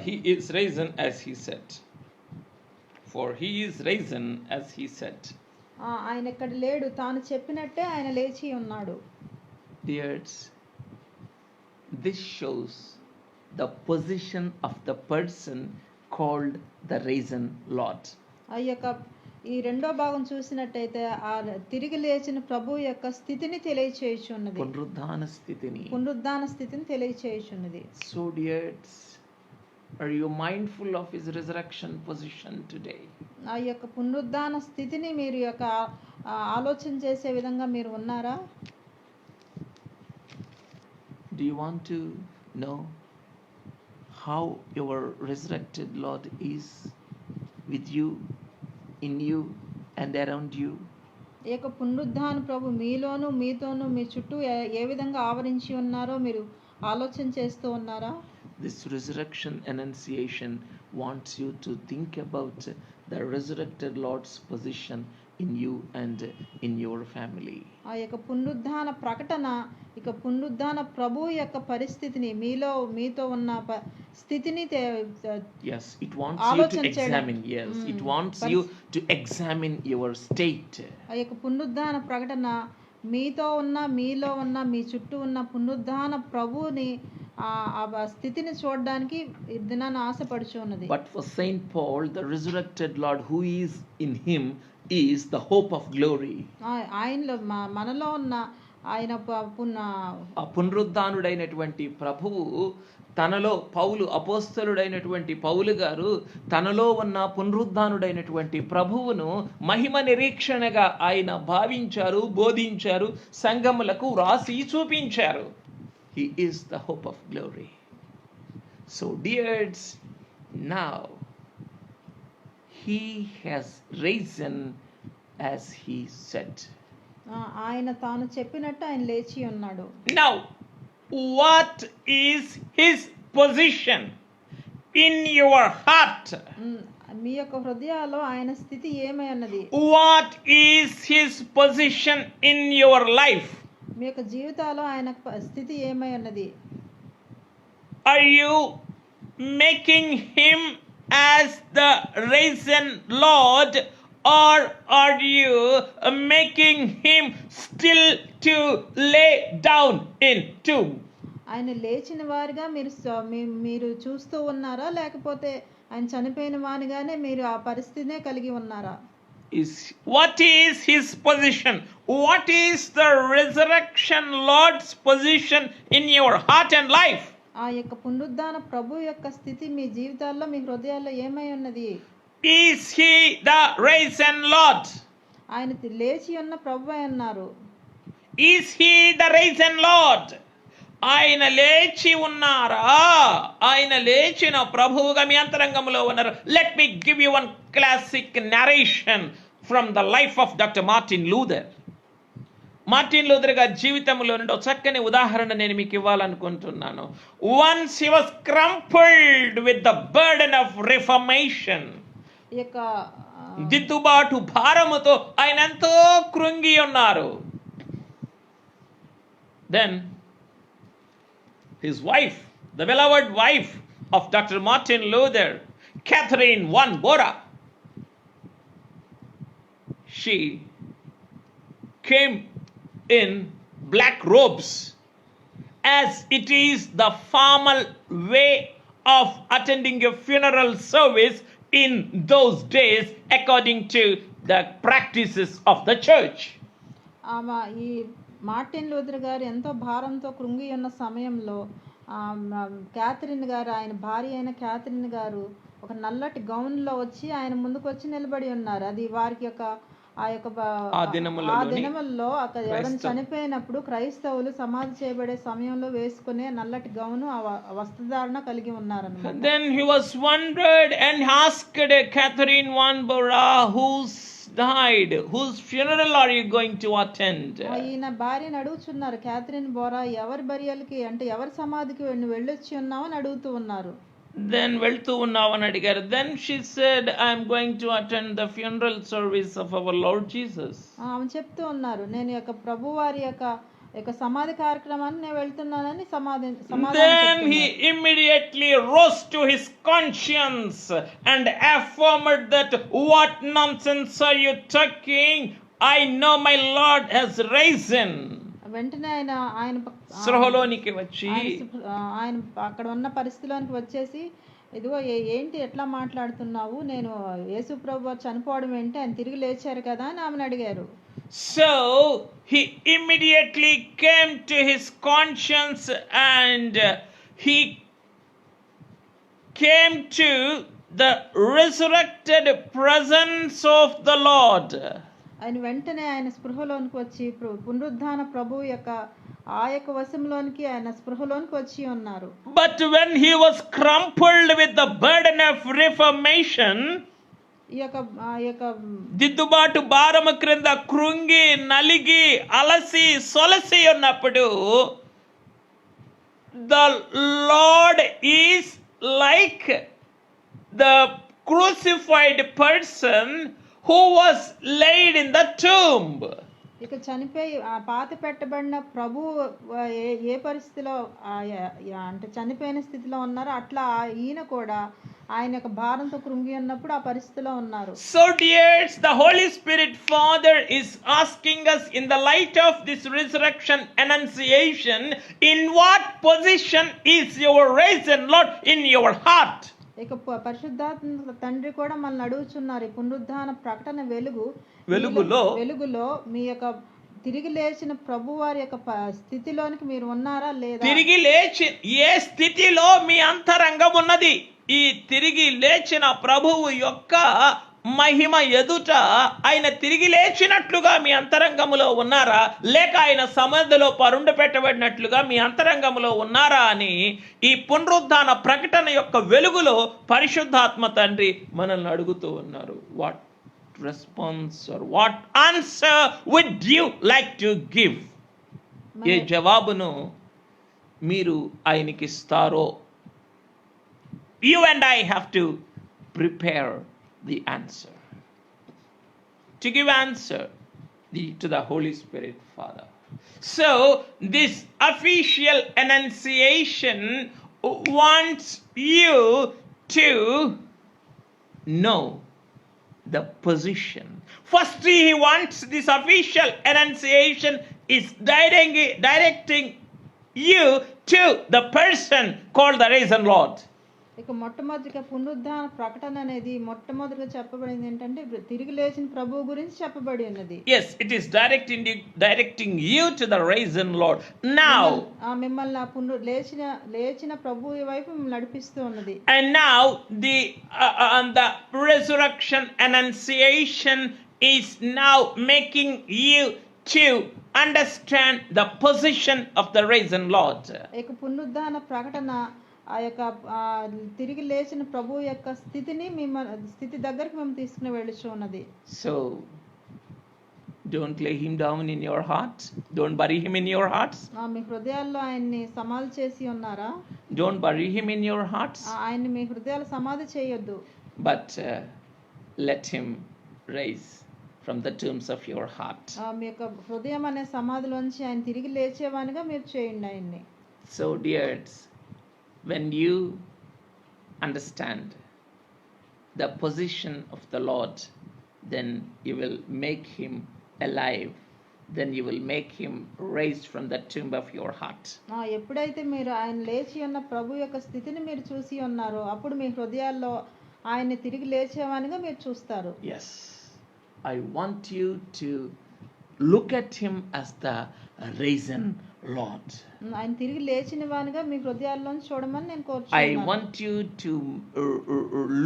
He is risen as he said. For he is risen as he said. ఆయన ఇక్కడ లేడు, తాను చెప్పినట్టే ఆయన లేచి ఉన్నాడు. Dears, this shows the position of the person called the risen Lord. ఈ రెండో భాగం చూసినట్టయితే ఆ తిరిగి లేచిన ప్రభు యొక్క స్థితిని తెలియచేయుచున్నది. పునరుద్ధాన స్థితిని తెలియచేయుచున్నది. So dears, are you mindful of his resurrection position today? ఆ యొక్క పునరుద్ధాన స్థితిని మీరు యొక్క ఆలోచన చేసే విధంగా మీరు ఉన్నారా? Do you want to know how your resurrected Lord is with you, in you and around you? ఈ యొక్క పునరుద్ధాన ప్రభు మీలోను మీతోను మీ చుట్టూ ఏ విధంగా ఆవరించి ఉన్నారో మీరు ఆలోచన చేస్తూ ఉన్నారా? This resurrection annunciation wants you to think about the resurrected Lord's position in you and in your family. ఆ యొక్క పునరుద్ధాన ప్రకటన ఇక పునరుద్ధాన ప్రభు యొక్క పరిస్థితిని మీతో ఉన్న స్థితిని yes, it wants you to examine. Yes, it wants you to examine your state. ఆ యొక్క పునరుద్ధాన ప్రకటన మీతో ఉన్న మీలో ఉన్న మీ చుట్టూ ఉన్న పునరుద్ధాన ప్రభుని ఆ స్థితిని చూడడానికి దినాన్ని ఆశపడుచున్నది. But for Saint Paul, the resurrected Lord who is in him is the hope of glory. ఆయనలో మనలో ఉన్న ఆయన పునరుద్ధానుడైనటువంటి ప్రభువు తనలో పౌలు అపోస్తలుడైనటువంటి పౌలు గారు తనలో ఉన్న పునరుద్ధానుడైనటువంటి ప్రభువును మహిమ నిరీక్షణగా ఆయన భావించారు, బోధించారు, సంఘములకు రాసి చూపించారు. He is the hope of glory. So dears, now he has risen as he said. ఆయన తాను చెప్పినట్టు ఆయన లేచి ఉన్నాడు. Now what is his position in your heart? మీ యొక్క హృదయాల్లో ఆయన స్థితి ఏమై ఉన్నది? What is his position in your life? మీ యొక్క జీవితాల్లో ఆయన స్థితి ఏమై ఉన్నది? Are you making him as the risen Lord, or are you making him still to lay down in tomb? ఆయన లేచిన వారిగా మీరు చూస్తూ ఉన్నారా, లేకపోతే ఆయన చనిపోయిన వానిగానే మీరు ఆ పరిస్థితినే కలిగి ఉన్నారా? What is his position? What is the resurrection Lord's position in your heart and life? ఆ యొక్క పునరుద్ధాన ప్రభు యొక్క స్థితి మీ జీవితాల్లో, మీ హృదయాల్లో ఏమై ఉన్నది? Is he the risen Lord? ఆయన లేచి ఉన్న ప్రభు అన్నారు. Is he the risen Lord? ఆయన లేచి ఉన్నారా? ఆయన లేచిన ప్రభువుగా మీ అంతరంగంలో ఉన్నారు. Let me give you one classic narration from the life of Dr. Martin Luther. Martin Luther గారి జీవితంలో నుండి ఒక చక్కని ఉదాహరణ నేను మీకు ఇవ్వాలనుకుంటున్నాను. Once he was crumpled with the burden of reformation. దిద్దుబాటు భారముతో ఆయన ఎంతో కృంగి ఉన్నారు. Then his wife, the beloved wife of Dr. Martin Luther, Catherine von Bora, she came in black robes, as it is the formal way of attending a funeral service in those days according to the practices of the church. ఈ Martin Luther గారు ఎంతో భారంతో కృంగి ఉన్న సమయంలో Catherine గారు, ఆయన భార్య అయిన క్యాథరిన్ గారు ఒక నల్లటి గౌన్లో వచ్చి ఆయన ముందుకు వచ్చి నిలబడి ఉన్నారు. అది వారికి ఆ దినముల్లో అక్కడ ఎవరైనా చనిపోయినప్పుడు క్రైస్తవులు సమాధి చేయబడే సమయంలో వేసుకునే నల్లటి గౌను ఆ వస్త్రధారణ కలిగి ఉన్నారన్నమాట. Then he was wondered and asked Catherine von Bora, who's died, whose funeral are you going to attend? ఈయన భార్యని అడుగుతున్నారు, క్యాథరిన్ బోరా, ఎవరి బరియల్కి అంటే ఎవరి సమాధికి వెళ్ళొచ్చి ఉన్నావు అని అడుగుతూ ఉన్నారు. Then వెళ్తూ ఉన్నావు అని అడిగారు. Then she said, I am going to attend the funeral service of our Lord Jesus. ఆమె చెప్తూ ఉన్నారు, నేను యొక్క ప్రభు వారి యొక్క సమాధి కార్యక్రమాన్ని నేను వెళ్తున్నానని సమాధానం. Then he immediately rose to his conscience and affirmed that, what nonsense are you talking? I know my Lord has risen. వెంటనే ఆయన సృహలోనికి వచ్చి ఆయన అక్కడ ఉన్న పరిస్థితిలోనికి వచ్చేసి, ఇదిగో ఏంటి ఎట్లా మాట్లాడుతున్నావు, నేను యేసు ప్రభు చనిపోవడం ఏంటి, ఆయన తిరిగి లేచారు కదా అని ఆమెను అడిగారు. So he immediately came to his conscience and he came to the resurrected presence of the Lord. ఆయన వెంటనే ఆయన స్పృహలోనికి వచ్చి పునరుద్ధాన ప్రభువు యొక్క ఆ యొక్క వశంలోనికి ఆయన స్పృహలోనికి వచ్చి ఉన్నారు. But when he was crumpled with the burden of reformation, ఈ యొక్క దిద్దుబాటు భారము క్రింద కృంగి నలిగి అలసి సొలసి ఉన్నప్పుడు, the Lord is like the crucified person who was laid in the tomb. ఇక చనిపోయి పాతి పెట్టబడిన ప్రభు ఏ పరిస్థితిలో అంటే చనిపోయిన స్థితిలో ఉన్నారో అట్లా ఈయన కూడా ఆయన యొక్క భారంతో కృంగి ఉన్నప్పుడు ఆ పరిస్థితిలో ఉన్నారు. So dears, the Holy Spirit Father is asking us in the light of this resurrection annunciation, in what position is your risen Lord in your heart? ఇక పరిశుద్ధాత్మ తండ్రి కూడా మనల్ని అడుగుతున్నారు, ఈ పునరుద్ధాన ప్రకటన వెలుగులో మీ యొక్క తిరిగి లేచిన ప్రభు వారి యొక్క స్థితిలోనికి మీరు ఉన్నారా లేదా? తిరిగి లేచి ఏ స్థితిలో మీ అంతరంగం ఉన్నది? ఈ తిరిగి లేచిన ప్రభువు యొక్క మహిమ ఎదుట ఆయన తిరిగి లేచినట్లుగా మీ అంతరంగములో ఉన్నారా, లేక ఆయన సమాధిలో పరుండు పెట్టబడినట్లుగా మీ అంతరంగములో ఉన్నారా అని ఈ పునరుద్ధాన ప్రకటన యొక్క వెలుగులో పరిశుద్ధాత్మ తండ్రి మనల్ని అడుగుతూ ఉన్నారు. What response or what answer would you like to give? ఏ జవాబును మీరు ఆయనకి ఇస్తారో, you and I have to prepare the answer, to give answer to the Holy Spirit Father. So this official annunciation wants you to know the position. First, he wants this official annunciation is directing you to the person called the risen Lord. ఇక మొట్టమొదటిగా పునరుద్ధాన ప్రకటన అనేది మొట్టమొదటిగా చెప్పబడింది ఏంటంటే తిరిగి లేచిన ప్రభువు గురించి చెప్పబడి ఉన్నది. Yes, it is directing you to the risen Lord. Now, మిమ్మల్ని లేచిన ప్రభువు వైపు మిమ్మల్ని నడిపిస్తూ ఉన్నది. And now the resurrection annunciation is now making you to understand the position of the risen Lord. ఇక పునరుద్ధాన ప్రకటన ఆ యొక్క తిరిగి లేచిన ప్రభువు యొక్క స్థితి దగ్గరికి మేము తీసుకుని వెళ్ళుచు ఉన్నది. So don't lay him down in your heart. Don't bury him in your hearts. మీ హృదయాల్లో ఆయన్ని సమాధి చేసి ఉన్నారా? Don't bury him in your hearts. ఆయన్ని మీ హృదయాల్లో సమాధి చేయొద్దు. But let him rise from the tombs of your heart. మీ యొక్క హృదయం అనే సమాధిలోంచి ఆయన తిరిగి లేచేవానిగా మీరు చేయండి ఆయన్ని. So dears, when you understand the position of the Lord, then you will make him alive. Then you will make him raised from the tomb of your heart. ఎప్పుడైతే మీరు ఆయన లేచి ఉన్న ప్రభు యొక్క స్థితిని మీరు చూసి ఉన్నారో అప్పుడు మీ హృదయాల్లో ఆయన్ని తిరిగి లేచేవానిగా మీరు చూస్తారు. Yes, I want you to look at him as the risen Lord. ఆయన తిరిగి లేచిన వానిగా మీ హృదయాల్లోంచి చూడమని నేను కోరుచున్నాను. I want you to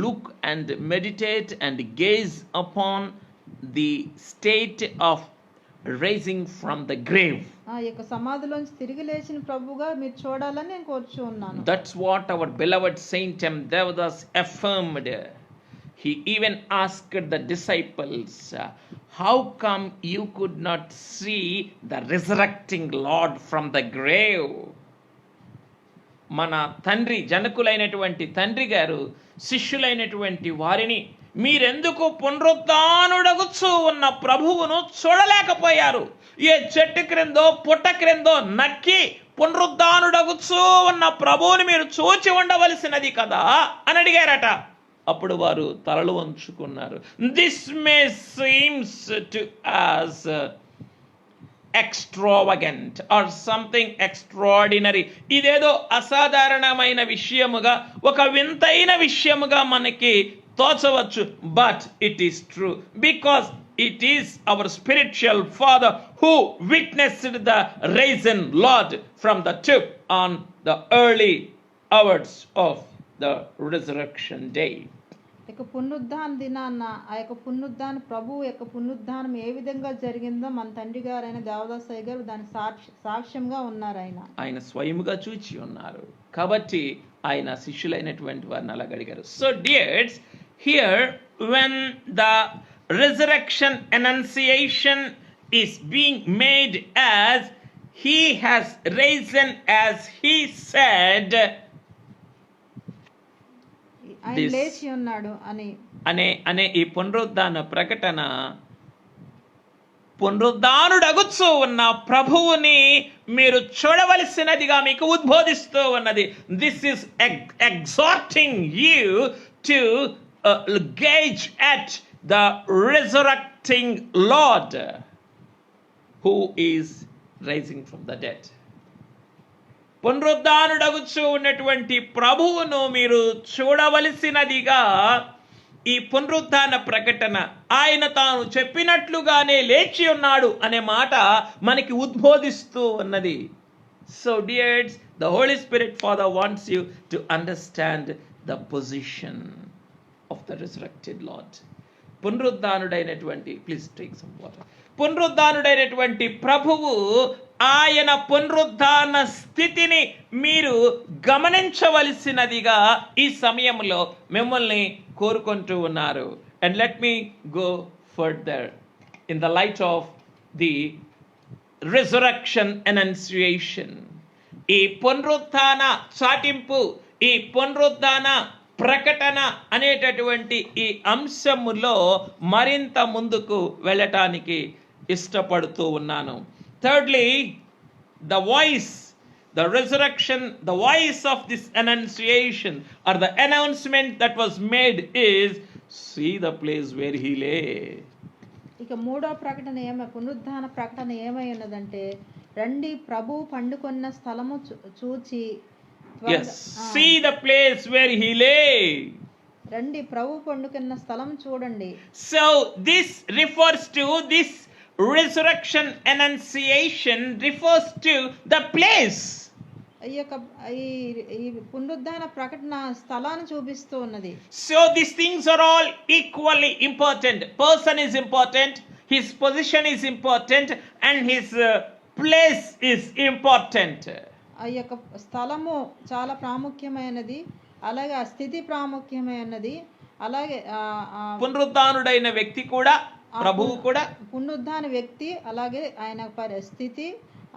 look and meditate and gaze upon the state of raising from the grave. ఆ యొక్క సమాధిలోంచి తిరిగి లేచిన ప్రభువుగా మీరు చూడాలని నేను కోరుచున్నాను. That's what our beloved Saint M. Devadas affirmed. He even asked the disciples, how come you could not see the resurrecting Lord from the grave? మన తండ్రి జనకులైనటువంటి తండ్రి గారు శిష్యులైనటువంటి వారిని మీరెందుకు పునరుద్ధానుడగుచూ ఉన్న ప్రభువును చూడలేకపోయారు? ఏ చెట్టు క్రిందో పుట్ట క్రిందో నక్కి పునరుద్ధానుడగుచూ ఉన్న ప్రభువుని మీరు చూచి ఉండవలసినది కదా అని అడిగారట. అప్పుడు వారు తలలు వంచుకున్నారు. This may seems to us extravagant or something extraordinary. ఇదేదో అసాధారణమైన విషయముగా ఒక వింతైన విషయముగా మనకి తోచవచ్చు. But it is true because it is our spiritual father who witnessed the risen Lord from the tomb on the early hours of the resurrection day. ఇక పునరుద్ధాన దినాన్న ఆ యొక్క పునరుద్ధాన ప్రభువు యొక్క పునరుద్ధానం ఏ విధంగా జరిగిందో మన తండ్రి గారైన దేవదాసయ్య గారు దానికి సాక్ష్యంగా ఉన్నారు. ఆయన స్వయముగా చూచి ఉన్నారు కాబట్టి ఆయన శిష్యులైనటువంటి వారిని అలాగ అడిగారు. So dears, here when the resurrection annunciation is being made as he has risen as he said, లేచి ఉన్నాడు అనే ఈ పునరుద్ధాన ప్రకటన పునరుద్ధానుడగుచూ ఉన్న ప్రభువుని మీరు చూడవలసినదిగా మీకు ఉద్బోధిస్తూ ఉన్నది. This is exhorting you to gauge at the resurrecting Lord who is rising from the dead. పునరుద్ధానుడగుచూ ఉన్నటువంటి ప్రభువును మీరు చూడవలసినదిగా ఈ పునరుద్ధాన ప్రకటన ఆయన తాను చెప్పినట్లుగానే లేచి ఉన్నాడు అనే మాట మనకి ఉద్బోధిస్తూ ఉన్నది. So dears, the Holy Spirit Father wants you to understand the position of the resurrected Lord. పునరుద్ధానుడైనటువంటి పునరుద్ధానుడైనటువంటి ప్రభువు ఆయన పునరుద్ధాన స్థితిని మీరు గమనించవలసినదిగా ఈ సమయంలో మిమ్మల్ని కోరుకుంటూ ఉన్నారు. And let me go further in the light of the resurrection Annunciation. ఈ పునరుద్ధాన చాటింపు, ఈ పునరుద్ధాన ప్రకటన అనేటటువంటి ఈ అంశములో మరింత ముందుకు వెళ్ళటానికి ఇష్టపడుతూ ఉన్నాను. Thirdly, the resurrection, the voice of this annunciation or the announcement that was made is See the place where he lay. ఇక మూడో ప్రకటన పునరుద్ధాన ప్రకటన ఏమై ఉన్నదంటే, రండి ప్రభు పండుకొన్న స్థలము చూచి Yes, see the place where he lay. రండి ప్రభు పండుకొన్న స్థలం చూడండి. So this refers to this resurrection annunciation refers to the place. ఈ పునరుద్ధాన ప్రకటన స్థలాన్ని చూపిస్తూ ఉన్నది. So these things are all equally important. Person is important, his position is important, and his place is important. ఆ యొక్క స్థలము చాలా ప్రాముఖ్యమైనది, అలాగే ఆ స్థితి ప్రాముఖ్యమైనది, అలాగే పునరుద్ధానుడైన వ్యక్తి కూడా, ప్రభువు కూడా, పునరుద్ధాన వ్యక్తి, అలాగే ఆయన పరిస్థితి,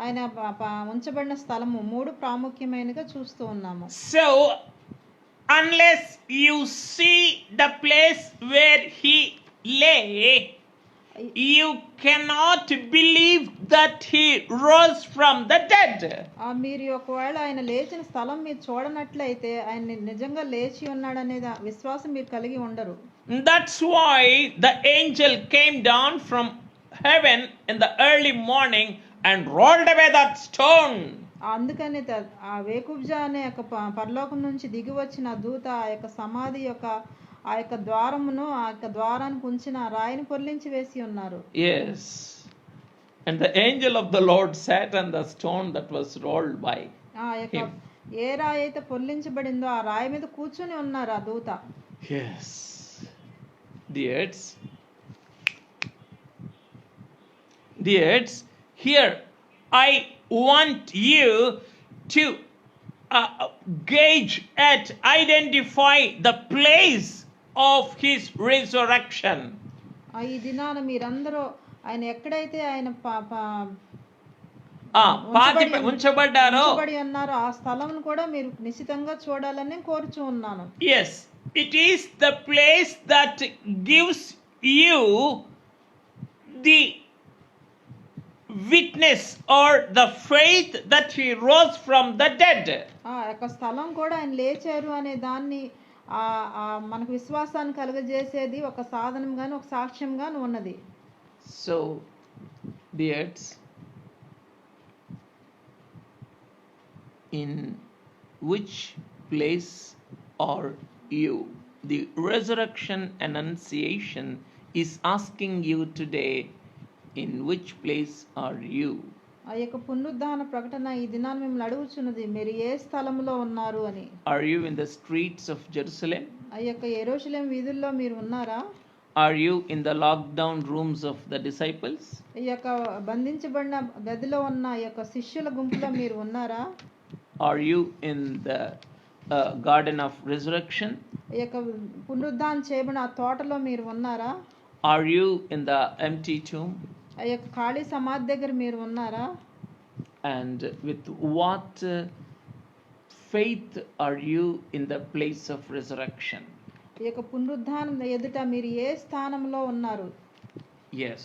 ఆయన ఉంచబడిన స్థలము మూడు ప్రాముఖ్యమైనగా చూస్తూ ఉన్నాము. So unless you see the place where he lay, you cannot believe that he rose from the dead. మీరు ఒకవేళ ఆయన లేచిన స్థలం మీరు చూడనట్లయితే ఆయన నిజంగా లేచి ఉన్నాడనే విశ్వాసం మీరు కలిగి ఉండరు. That's why the angel came down from heaven in the early morning and rolled away that stone. అందుకని ఆ వేకుబ్జా అనే యొక్క పరలోకం నుంచి దిగి వచ్చిన దూత ఆ యొక్క సమాధి యొక్క ఆ యొక్క ద్వారమును ఆ యొక్క ద్వారానికి ఉంచిన రాయిని పొర్లించి వేసి ఉన్నారు. Yes, and the angel of the Lord sat on the stone that was rolled by him. ఏ రాయి అయితే పొర్లించబడిందో ఆ రాయి మీద కూర్చొని ఉన్నారు ఆ దూత. Yes, dears, here I want you to gauge and identify the place of his resurrection. ఈ దినాన మీరందరూ ఆయన ఎక్కడైతే ఆయన ఉంచబడి ఉన్నారో ఆ స్థలం కూడా మీరు నిశ్చితంగా చూడాలని కోరుచూ ఉన్నాను. Yes, it is the place that gives you the witness or the faith that he rose from the dead. ఆ యొక్క స్థలం కూడా ఆయన లేచారు అనే దాన్ని మనకు విశ్వాసాన్ని కలుగజేసేది ఒక సాధనంగాను ఒక సాక్ష్యంగాను ఉన్నది. So dears, in which place are you? The resurrection annunciation is asking you today, in which place are you? ఆ యొక్క పునరుద్ధాన ప్రకటన ఈ దినాన్ని మిమ్మల్ని అడుగుచున్నది, మీరు ఏ స్థలంలో ఉన్నారు అని. Are you in the streets of Jerusalem? ఆ యొక్క యెరూషలేము వీధుల్లో మీరు ఉన్నారా? Are you in the lockdown rooms of the disciples? ఈ యొక్క బంధించబడిన గదిలో ఉన్న ఈ యొక్క శిష్యుల గుంపులో మీరు ఉన్నారా? Are you in the garden of resurrection? ఈ యొక్క పునరుద్ధానం చేయబడిన ఆ తోటలో మీరు ఉన్నారా? Are you in the empty tomb? ఆ యొక్క ఖాళీ సమాధి దగ్గర మీరు ఉన్నారా? And with what faith are you in the place of resurrection? ఈ యొక్క పునరుద్ధానం ఎదుట మీరు ఏ స్థానంలో ఉన్నారు? Yes,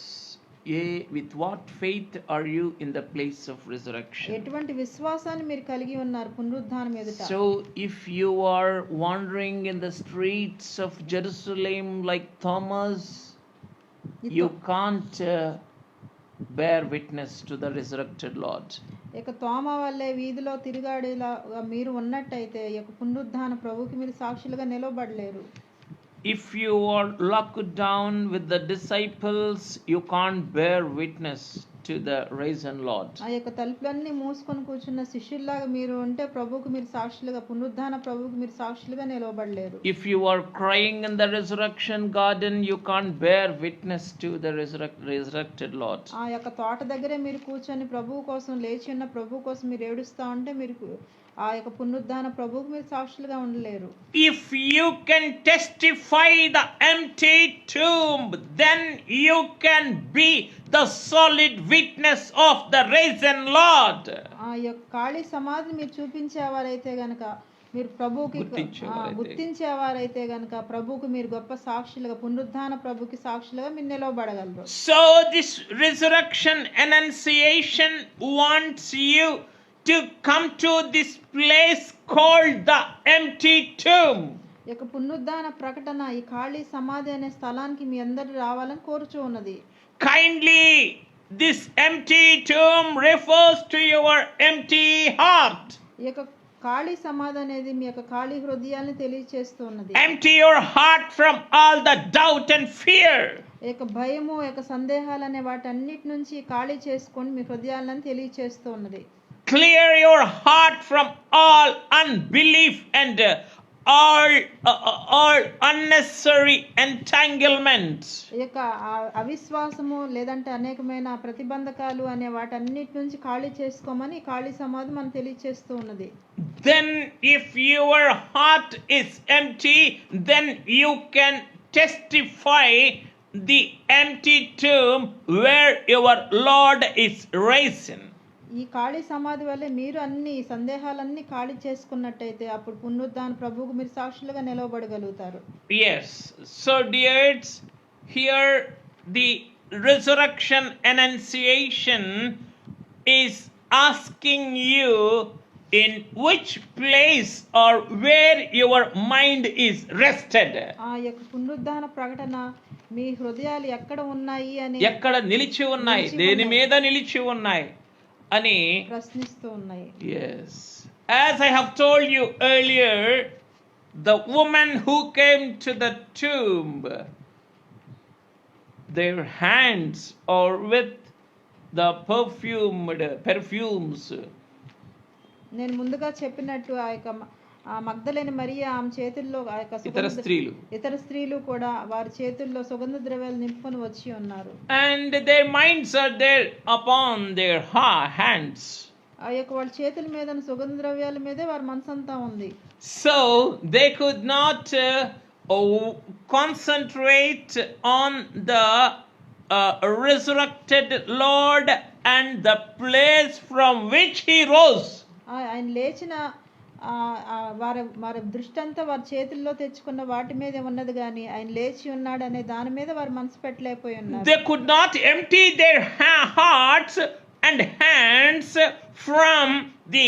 with what faith are you in the place of resurrection? ఎటువంటి విశ్వాసాన్ని మీరు కలిగి ఉన్నారు పునరుద్ధానం ఎదుట? So if you are wandering in the streets of Jerusalem like Thomas, you can't bear witness to the resurrected Lord. ఇక తోమా వల్లే వీధిలో తిరుగాడేలా మీరు ఉన్నట్టయితే ఈ యొక్క పునరుద్ధాన ప్రభువుకి మీరు సాక్షులుగా నిలవబడలేరు. If you are locked down with the disciples, you can't bear witness to the risen Lord. ఆ యొక్క తలుపులన్నీ మూసుకొని కూర్చున్న శిష్యుల్లాగా మీరు ఉంటే ప్రభువుకి మీరు సాక్షులుగా పునరుద్ధాన ప్రభువుకి మీరు సాక్షులుగా నిలవబడలేరు. If you are crying in the resurrection garden, you can't bear witness to the resurrected Lord. ఆ యొక్క తోట దగ్గరే మీరు కూర్చొని ప్రభువు కోసం లేచి ఉన్న ప్రభువు కోసం మీరు ఏడుస్తా ఉంటే మీరు ఆ యొక్క పునరుద్ధాన ప్రభువుకి మీరు సాక్షులుగా ఉండలేరు. If you can testify the empty tomb, then you can be the solid witness of the risen Lord. ఆ యొక్క ఖాళీ సమాధిని మీరు చూపించేవారైతే గనక మీరు ప్రభువుకి గుర్తించేవారైతే గనక ప్రభువుకి మీరు గొప్ప సాక్షులుగా పునరుద్ధాన ప్రభువుకి సాక్షులుగా మీరు నిలవబడగలరు. So this resurrection annunciation wants you to come to this place called the empty tomb. ఇక పునరుద్ధాన ప్రకటన ఈ ఖాళీ సమాధి అనే స్థలానికి మీ అందరు రావాలని కోరుచూ ఉన్నది. Kindly, this empty tomb refers to your empty heart. ఈ యొక్క ఖాళీ సమాధి అనేది మీ యొక్క ఖాళీ హృదయాన్ని తెలియచేస్తూ ఉన్నది. Empty your heart from all the doubt and fear. ఈ యొక్క భయము, ఈ యొక్క సందేహాలు అనే వాటన్నిటి నుంచి ఖాళీ చేసుకొని మీ హృదయాలను తెలియచేస్తూ ఉన్నది. Clear your heart from all unbelief and all unnecessary entanglements. ఈ యొక్క అవిశ్వాసము లేదంటే అనేకమైన ప్రతిబంధకాలు అనే వాటన్నిటి నుంచి ఖాళీ చేసుకోమని ఖాళీ సమాధి మనం తెలియచేస్తూ ఉన్నది. Then if your heart is empty, then you can testify the empty tomb where your Lord is risen. ఈ ఖాళీ సమాధి వల్లే మీరు అన్ని సందేహాలన్నీ ఖాళీ చేసుకున్నట్టయితే అప్పుడు పునరుద్ధాన ప్రభువుకు మీరు సాక్షులుగా నిలవబడగలుగుతారు. Yes, so dears, here the resurrection annunciation is asking you in which place or where your mind is rested. ఆ యొక్క పునరుద్ధాన ప్రకటన మీ హృదయాలు ఎక్కడ ఉన్నాయి అని, ఎక్కడ నిలిచి ఉన్నాయి, దేని మీద నిలిచి ఉన్నాయి అని ప్రశ్నిస్తూ ఉన్నాయి. Yes, as I have told you earlier, the woman who came to the tomb, their hands are with the perfumes. నేను ముందుగా చెప్పినట్టు ఆ యొక్క మగ్దలేని మరియా ఆమె చేతుల్లో ఆ యొక్క ఇతర స్త్రీలు కూడా వారి చేతుల్లో సుగంధ ద్రవ్యాలు నింపుకొని వచ్చి ఉన్నారు. And their minds are there upon their hands. ఆ యొక్క వాళ్ళ చేతుల మీద సుగంధ ద్రవ్యాల మీదే వారి మనసంతా ఉంది. So they could not concentrate on the resurrected Lord and the place from which he rose. ఆయన లేచిన వారి దృష్టి అంతా వారి చేతుల్లో తెచ్చుకున్న వాటి మీద ఉన్నది కానీ ఆయన లేచి ఉన్నాడు అనే దాని మీద వారు మనసు పెట్టలేకపోయి ఉన్నారు. They could not empty their hearts and hands from the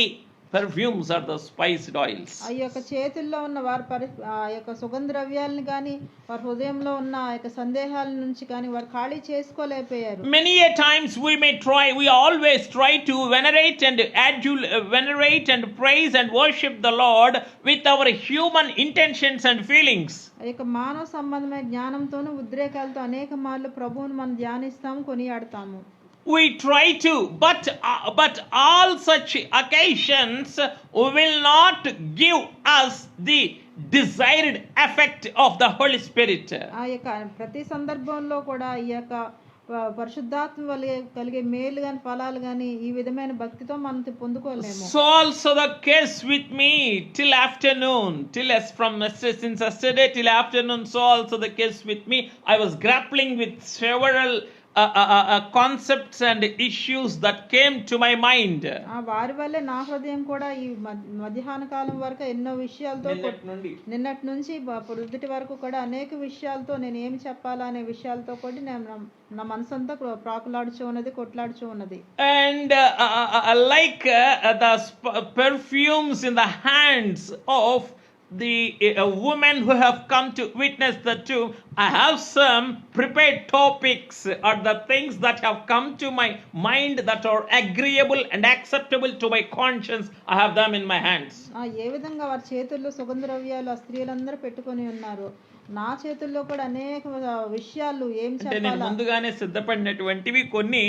perfumes or the spiced oils. ఆ యొక్క చేతుల్లో ఉన్న వారి ఆ యొక్క సుగంధ ద్రవ్యాలను కానీ వారి హృదయంలో ఉన్న ఆ యొక్క సందేహాల నుంచి కానీ వారు ఖాళీ చేసుకోలేకపోయారు. Many a times we always try to venerate and praise and worship the Lord with our human intentions and feelings. ఆ యొక్క మానవ సంబంధమైన జ్ఞానంతోనూ ఉద్రేకాలతో అనేక మార్లు ప్రభువును మనం ధ్యానిస్తాము, కొనియాడతాము. We try to, but all such occasions will not give us the desired effect of the Holy Spirit. ఆ యొక్క ప్రతి సందర్భంలో కూడా ఈ యొక్క పరిశుద్ధాత్మ వల్ల కలిగే మేలు గాని ఫలాలు గాని ఈ విధమైన భక్తితో మనం పొందుకోలేము. So also the case with me till afternoon, since yesterday till afternoon, so also the case with me. I was grappling with several concepts and issues that came to my mind. వారి వల్లే నా హృదయం కూడా ఈ మధ్యాహ్న కాలం వరకు ఎన్నో విషయాలతో నిన్నటి నుంచి పొద్దుటి వరకు కూడా అనేక విషయాలతో నేను ఏమి చెప్పాలా అనే విషయాలతో కూడా నా మనసంతా ప్రాకులాడుచూ ఉన్నది, కొట్లాడుచూ ఉన్నది. And like the perfumes in the hands of the women who have come to witness the tomb, I have some prepared topics or the things that have come to my mind that are agreeable and acceptable to my conscience. I have them in my hands. ఏ విధంగా వారి చేతుల్లో సుగంధ ద్రవ్యాలు ఆ స్త్రీలందరూ పెట్టుకొని ఉన్నారు, నా చేతుల్లో కూడా అనేక విషయాలు ఏం చెప్పాలా, నేను ముందుగానే సిద్ధపడినటువంటివి కొన్ని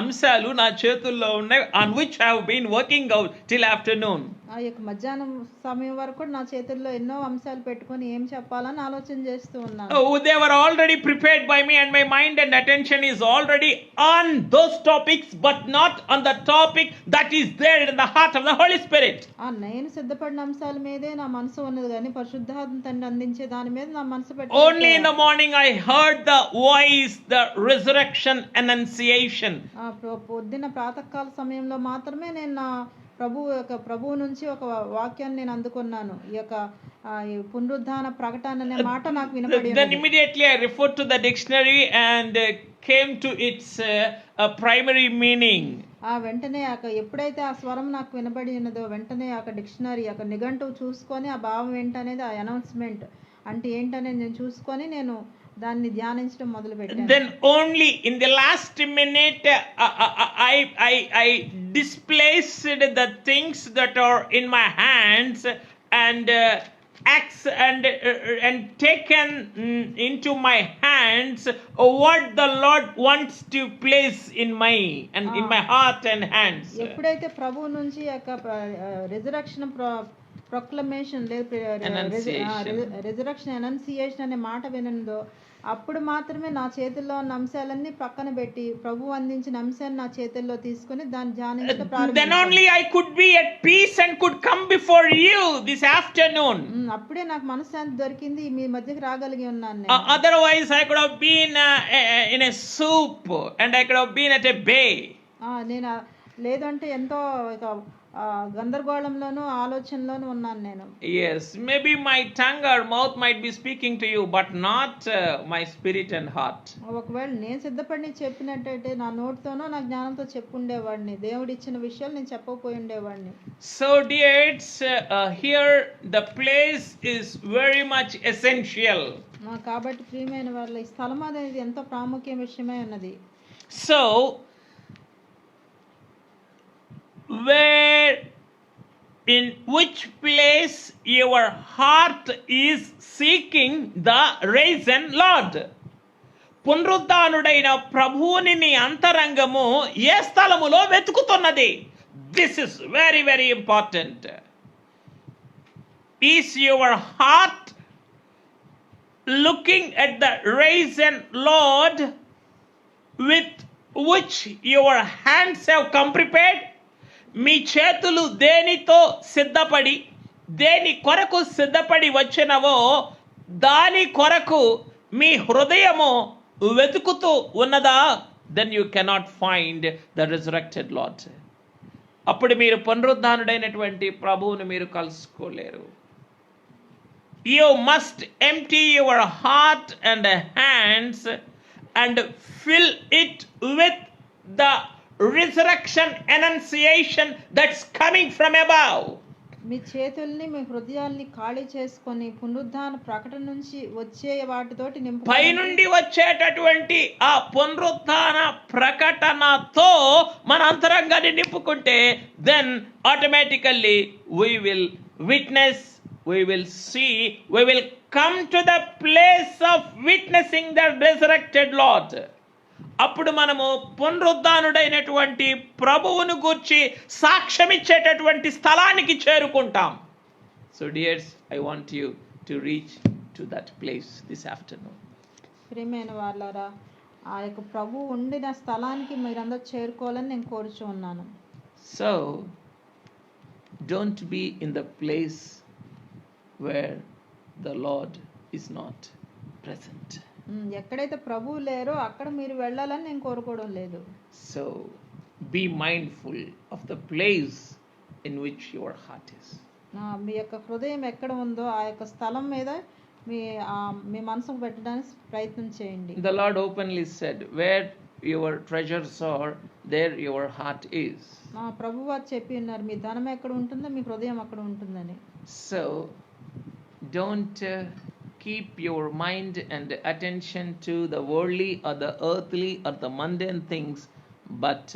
అంశాలు నా చేతుల్లో ఉన్నాయి, on which I have been working out till afternoon. ఆ యొక్క మధ్యాహ్నం సమయం వరకు కూడా నా చేతుల్లో ఎన్నో అంశాలు పెట్టుకొని ఏం చెప్పాలని ఆలోచన చేస్తూ ఉన్నాను. They were already prepared by me and my mind and attention is already on those topics, but not on the topic that is there in the heart of the Holy Spirit. నేను సిద్ధపడిన అంశాల మీదే నా మనసు ఉన్నది కానీ పరిశుద్ధాత్మ తండ్రి అందించే దాని మీద నా మనసు పెట్టలేదు. Only in the morning I heard the voice, the resurrection annunciation. పొద్దున్న ప్రాతకాల సమయంలో మాత్రమే నేను నా ప్రభువు నుంచి ఒక వాక్యాన్ని నేను అందుకున్నాను. ఈ యొక్క పునరుద్ధాన ప్రకటన అనే మాట నాకు వినపడింది. Then immediately I referred to the dictionary and came to its primary meaning. ఆ వెంటనే ఎప్పుడైతే ఆ స్వరం నాకు వినబడి ఉన్నదో వెంటనే డిక్షనరీ నిఘంటువు చూసుకొని ఆ భావం ఏంటనేది ఆ అనౌన్స్మెంట్ అంటే ఏంటనేది నేను చూసుకొని నేను దాన్ని ధ్యానించడం మొదలు పెట్టాను. Then only in the last minute I displaced the things that are in my hands and and taken into my hands what the Lord wants to place in my heart and hands. ఎప్పుడైతే ప్రభువు నుంచి resurrection proclamation resurrection annunciation అనే మాట వినందో అప్పుడు మాత్రమే నా చేతుల్లో ఉన్న అంశాలన్నీ పక్కన పెట్టి ప్రభు అందించిన అంశాన్ని నా చేతుల్లో తీసుకొని దాన్ని ధ్యానించడం ప్రారంభించాను. Then only I could be at peace and could come before you this afternoon. అప్పుడే నాకు మనశ్శాంతి దొరికింది, మీ మధ్యకి రాగలిగి ఉన్నాను నేను. Otherwise I could have been in a soup and I could have been at a bay. నేను లేదంటే ఎంతో గందరగోళంలోనూ ఆలోచనలోనూ ఉన్నాను నేను. Yes, maybe my tongue or mouth might be speaking to you but not my spirit and heart. ఒకవేళ నేను సిద్ధపడి చెప్పినట్టయితే నా నోటితోనో నా జ్ఞానంతో చెప్పుండేవాడిని, దేవుడు ఇచ్చిన విషయాలు నేను చెప్పకపోయి ఉండేవాడిని. So dears, here the place is very much essential. కాబట్టి ప్రియమైన వాళ్ళ ఈ స్థలం అనేది ఎంతో ప్రాముఖ్య విషయమై ఉన్నది. So where in which place your heart is seeking the risen Lord. పునరుద్ధానుడైన ప్రభువుని నీ అంతరంగము ఏ స్థలములో వెతుకుతున్నది? This is very very important. Is your heart looking at the risen Lord with which your hands have come prepared? మీ చేతులు దేనితో సిద్ధపడి దేని కొరకు సిద్ధపడి వచ్చినవో దాని కొరకు మీ హృదయము వెతుకుతూ ఉన్నదా? Then you cannot find the resurrected Lord. అప్పుడు మీరు పునరుద్ధానుడైనటువంటి ప్రభువును మీరు కలుసుకోలేరు. You must empty your heart and hands and fill it with the resurrection annunciation that's coming from above. మీ చేతుల్ని మీ హృదయాల్ని ఖాళీ చేసుకొని పునరుద్ధాన ప్రకటన నుంచి వచ్చే వాటితోటి నింపు. పైనుండి వచ్చేటటువంటి ఆ పునరుద్ధాన ప్రకటనతో మన అంతరంగాన్ని నింపుకుంటే then automatically we will witness, we will see, we will come to the place of witnessing the resurrected Lord. అప్పుడు మనము పునరుద్ధానుడైనటువంటి ప్రభువును గూర్చి సాక్ష్యమిచ్చేటటువంటి స్థలానికి చేరుకుంటాం. So dears, I want you to reach to that place this afternoon. ప్రియమైన వాళ్ళారా, ఆ యొక్క ప్రభువు ఉండిన స్థలానికి మీరందరూ చేరుకోవాలని నేను కోరుచు ఉన్నాను. So don't be in the place where the Lord is not present. ఎక్కడైతే ప్రభువు లేరో అక్కడ మీరు వెళ్ళాలని నేను కోరుకోవడం లేదు. So be mindful of the place in which your heart is. మీ యొక్క హృదయం ఎక్కడ ఉందో ఆ యొక్క స్థలం మీద మీ మనసుకు పెట్టడానికి ప్రయత్నం చేయండి. The Lord openly said, where your treasures are, there your heart is. ప్రభువు చెప్పి ఉన్నారు, మీ ధనం ఎక్కడ ఉంటుందో మీ హృదయం అక్కడ ఉంటుందని. So don't keep your mind and attention to the worldly or the earthly or the mundane things, but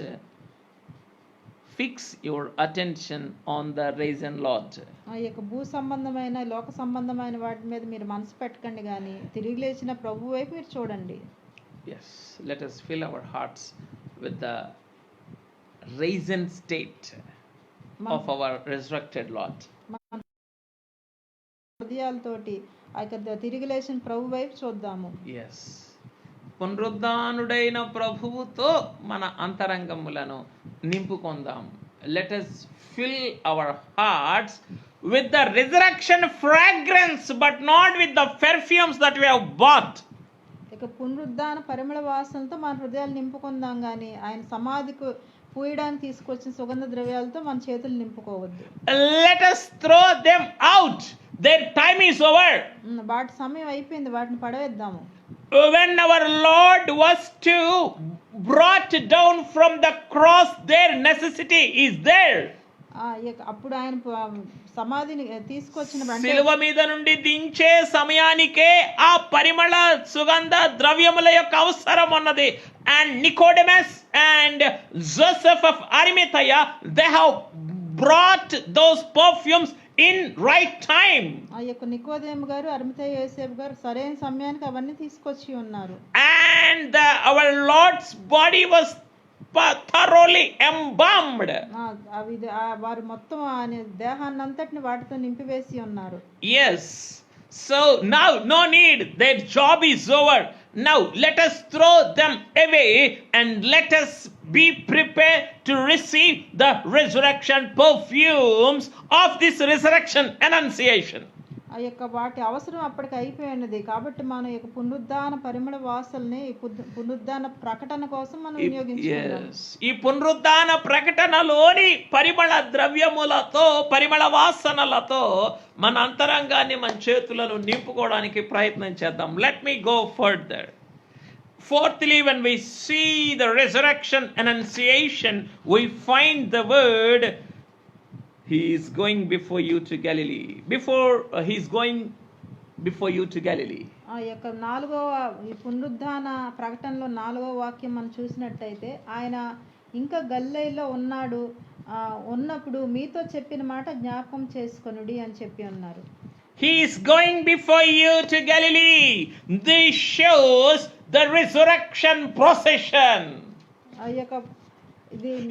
fix your attention on the risen Lord. ఆ యొక్క భూ సంబంధమైన లోక సంబంధమైన వాటి మీద మీరు మనసు పెట్టకండి కానీ తిరిగి లేచిన ప్రభువు వైపు మీరు చూడండి. Yes, let us fill our hearts with the risen state of our resurrected Lord. హృదయాలతోటి ఆ యొక్క తిరిగి లేచిన ప్రభు వైపు చూద్దాము. Yes, పునరుద్ధానుడైన ప్రభువుతో మన అంతరంగములను నింపుకొందాం. Let us fill our hearts with the resurrection fragrance, but not with the perfumes that we have bought. ఇక పునరుద్ధాన పరిమళ వాసనతో మన హృదయాలు నింపుకుందాం కానీ ఆయన సమాధికి పూయడానికి తీసుకొచ్చిన సుగంధ ద్రవ్యాలతో మన చేతులు నింపుకోవద్దు. Let us throw them out. Their time is over. వాటి సమయం అయిపోయింది, వాటిని పడవేద్దాము. when our Lord was to brought down from the cross, their necessity is there. అప్పుడు ఆయన సమాధిని తీసుకొచ్చిన శిలువ మీద నుండి దించే సమయానికే ఆ పరిమళ సుగంధ ద్రవ్యముల యొక్క అవసరం ఉన్నది. And Nicodemus and Joseph of Arimathea, they have brought those perfumes in right time. ఆ యొక్క నికోదేము గారు అరిమతయ యోసేపు గారు సరైన సమయానికి అవన్నీ తీసుకొచ్చి ఉన్నారు. And our Lord's body was thoroughly embalmed. వారు మొత్తం ఆయన దేహాన్ని అంతటిని వాటితో నింపివేసి ఉన్నారు. Yes. So now no need, their job is over. Now let us throw them away and let us be prepared to receive the resurrection perfumes of this resurrection annunciation. ఆ యొక్క వాటి అవసరం అప్పటికి అయిపోయినది కాబట్టి మనం యొక్క పునరుద్ధాన పరిమళ వాసనని పునరుద్ధాన ప్రకటన కోసం మనం వినియోగించుకుందాం. ఈ పునరుద్ధాన ప్రకటనలోని పరిమళ ద్రవ్యములతో పరిమళ వాసనలతో మన అంతరంగాన్ని మన చేతులను నింపుకోవడానికి ప్రయత్నం చేద్దాం. Let me go further. Fourthly, when we see the resurrection annunciation, we find the word, he is going before you to Galilee. He is going before you to Galilee. ఆ యొక్క 4వ పునరుద్ధాన ప్రకటనలో 4వ వాక్యం మనం చూసినట్టయితే ఆయన ఇంకా గలిలయలో ఉన్నాడు, ఉన్నప్పుడు మీతో చెప్పిన మాట జ్ఞాపకం చేసుకొనుడి అని చెప్పి ఉన్నారు. He is going before you to Galilee. This shows the resurrection procession.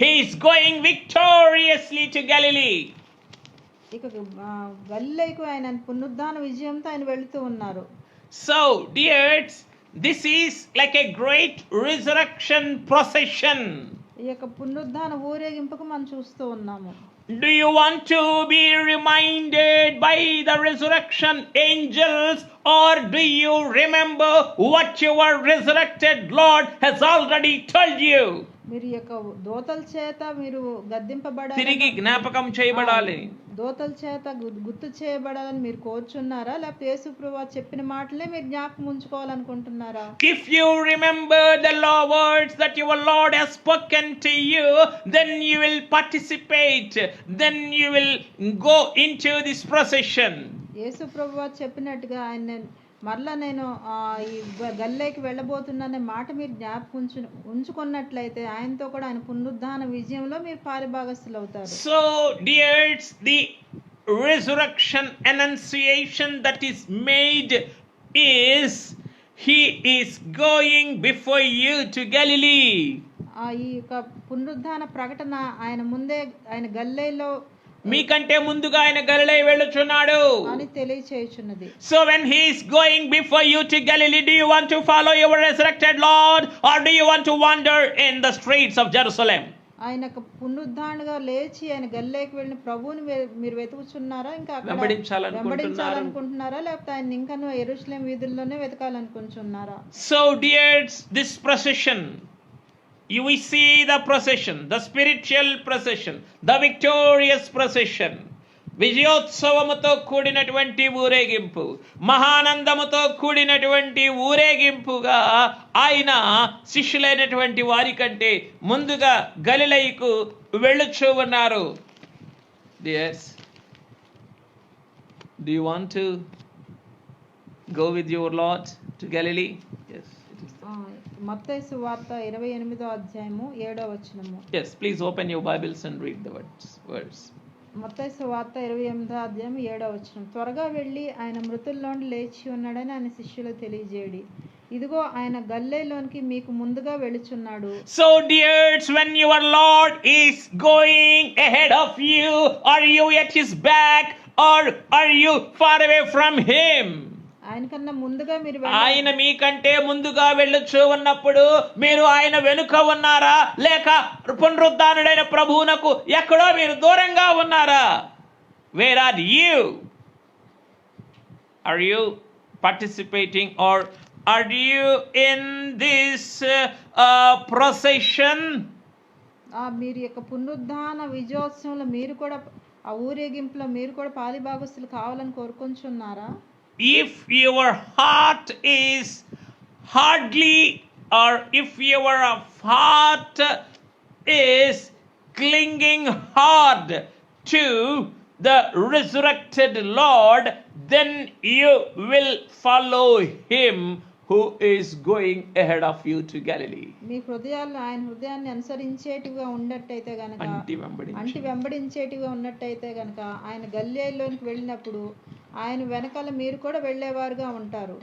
He is going victoriously to Galilee. గలిలయకు ఆయన పునరుద్ధాన విజయంతో ఆయన వెళ్తూ ఉన్నారు. So dears, this is like a great resurrection procession. ఈ యొక్క పునరుద్ధాన ఊరేగింపుకు మనం చూస్తూ ఉన్నాము. Do you want to be reminded by the resurrection angels, or do you remember what your resurrected Lord has already told you? మీరు యొక్క దూతల చేత మీరు గద్దింపబడాలి, తిరిగి జ్ఞాపకం చేయబడాలి, దూతల చేత గుర్తు చేయబడాలని మీరు కోరుచున్నారా, లేకపోతే యేసుప్రభువు చెప్పిన మాటలే మీరు జ్ఞాపకం ఉంచుకోవాలనుకుంటున్నారా? If you remember the law words that your Lord has spoken to you, then you will participate, then you will go into this procession. యేసుప్రభువు చెప్పినట్టుగా ఆయన మరలా నేను ఈ గలిలయకి వెళ్ళబోతున్నానే మాట మీరు జ్ఞాపకం ఉంచుకున్నట్లయితే ఆయనతో కూడా ఆయన పునరుద్ధాన విజయంలో మీరు పాలిభాగస్తులు అవుతారు. So dears, the resurrection annunciation that is made is he is going before you to Galilee. ఈ యొక్క పునరుద్ధాన ప్రకటన ఆయన ముందే ఆయన గలిలయలో మీకంటే ముందుగా ఆయన గలిలయ వెళ్ళుచున్నాడు అని తెలియచేయుచున్నది. So when he is going before you to Galilee, do you want to follow your resurrected Lord, or do you want to wander in the streets of Jerusalem? ఆయన పునరుద్ధానుగా లేచి ఆయన గలిలయకి వెళ్ళిన ప్రభువుని మీరు వెతుకుచున్నారా, ఇంకా అక్కడ వెంబడించాలనుకుంటున్నారా, లేకపోతే ఆయన ఇంకా యెరూషలేం వీధుల్లోనే వెతకాలనుకుంటున్నారా? So dears, this procession, we see the procession, the spiritual procession, the victorious procession, విజయోత్సవముతో కూడినటువంటి ఊరేగింపు, మహానందముతో కూడినటువంటి ఊరేగింపుగా ఆయన శిష్యులైనటువంటి వారి కంటే ముందుగా గలిలయకు వెళ్ళుచూ ఉన్నారు. Yes. Do you want to go with your Lord to Galilee? Yes. మత్తయి సువార్త 28వ అధ్యాయము 7వ వచనము. Yes, please open your Bibles and read the words. మత్తయి సువార్త 28వ అధ్యాయం 7వ వచనం. త్వరగా వెళ్ళి ఆయన మృతుల్లోండి లేచి ఉన్నాడని ఆయన శిష్యులకు తెలియజేయడి. ఇదిగో ఆయన గలిలయలోనికి మీకు ముందుగా వెళుచున్నాడు. So dears, when your Lord is going ahead of you, are you at his back or are you far away from him? ఆయన కన్నా ముందుగా మీరు ఆయన మీకంటే ముందుగా వెళ్ళొచ్చు ఉన్నప్పుడు మీరు ఆయన వెనుక ఉన్నారా, లేక పునరుద్ధానుడైన ప్రభువునకు ఎక్కడో మీరు దూరంగా ఉన్నారా? Where are you? Are you participating or are you in this procession? మీరు యొక్క పునరుద్ధాన విజయోత్సవంలో మీరు కూడా ఆ ఊరేగింపులో మీరు కూడా పాలిభాగస్తులు కావాలని కోరుకుంటున్నారా? If your heart is hardly, or if your heart is clinging hard to the resurrected Lord, then you will follow him who is going ahead of you to Galilee. మీ హృదయాలు ఆయన హృదయాన్ని అనుసరించేటివిగా ఉన్నట్టయితే గనక, అంటి వెంబడించేటివిగా ఉన్నట్టయితే గనక, ఆయన గలిలయలోనికి వెళ్ళినప్పుడు ఆయన వెనకాల మీరు కూడా వెళ్ళేవారుగా ఉంటారు.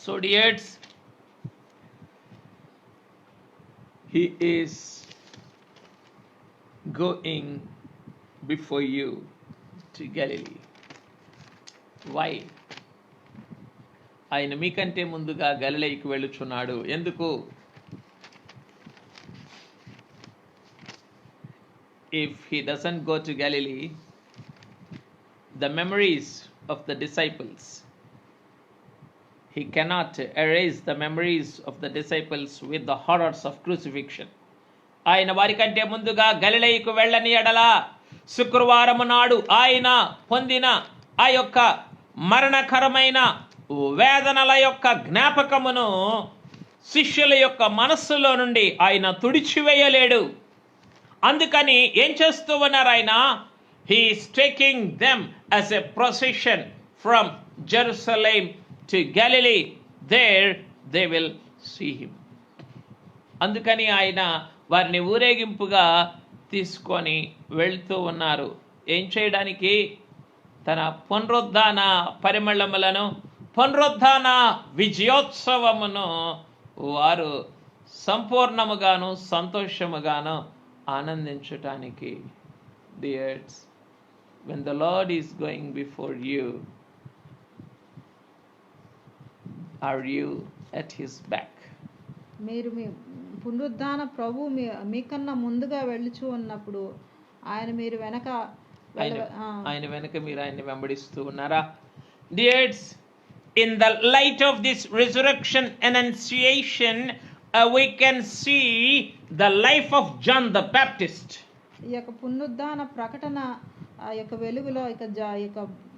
So dears, he is going before you to Galilee. Why? ఆయన మీకంటే ముందుగా గలిలయకి వెళ్ళుచున్నాడు. ఎందుకు? If he doesn't go to Galilee, the memories of the disciples, he cannot erase the memories of the disciples with the horrors of crucifixion. ఆయన వారికంటే ముందుగా గలిలయకు వెళ్ళని ఎడల శుక్రవారం నాడు ఆయన పొందిన ఆ యొక్క మరణకరమైన వేదనల యొక్క జ్ఞాపకమును శిష్యుల యొక్క మనస్సులో నుండి ఆయన తుడిచివేయలేడు. అందుకని ఏం చేస్తూ ఉన్నారు ఆయన? he is taking them as a procession from Jerusalem to Galilee. There they will see him. అందుకని ఆయన వారిని ఊరేగింపుగా తీసుకొని వెళ్తూ ఉన్నారు. ఏం చేయడానికి? తన పునరుద్ధాన పరిమళములను, పునరుద్ధాన విజయోత్సవమును వారు సంపూర్ణముగాను సంతోషముగాను ఆనందించటానికి. Dears, when the Lord is going before you, are you at his back? మీరు మీ పునరుద్ధాన ప్రభు మీకన్నా ముందుగా వెళ్ళుచూ ఉన్నప్పుడు ఆయన మీరు వెనక ఆయన వెనక మీరు ఆయన్ని వెంబడిస్తూ ఉన్నారా? Dears, in the light of this resurrection annunciation, we can see the life of John the Baptist. ఈ యొక్క పునరుద్ధాన ప్రకటన ఆ యొక్క వెలుగులో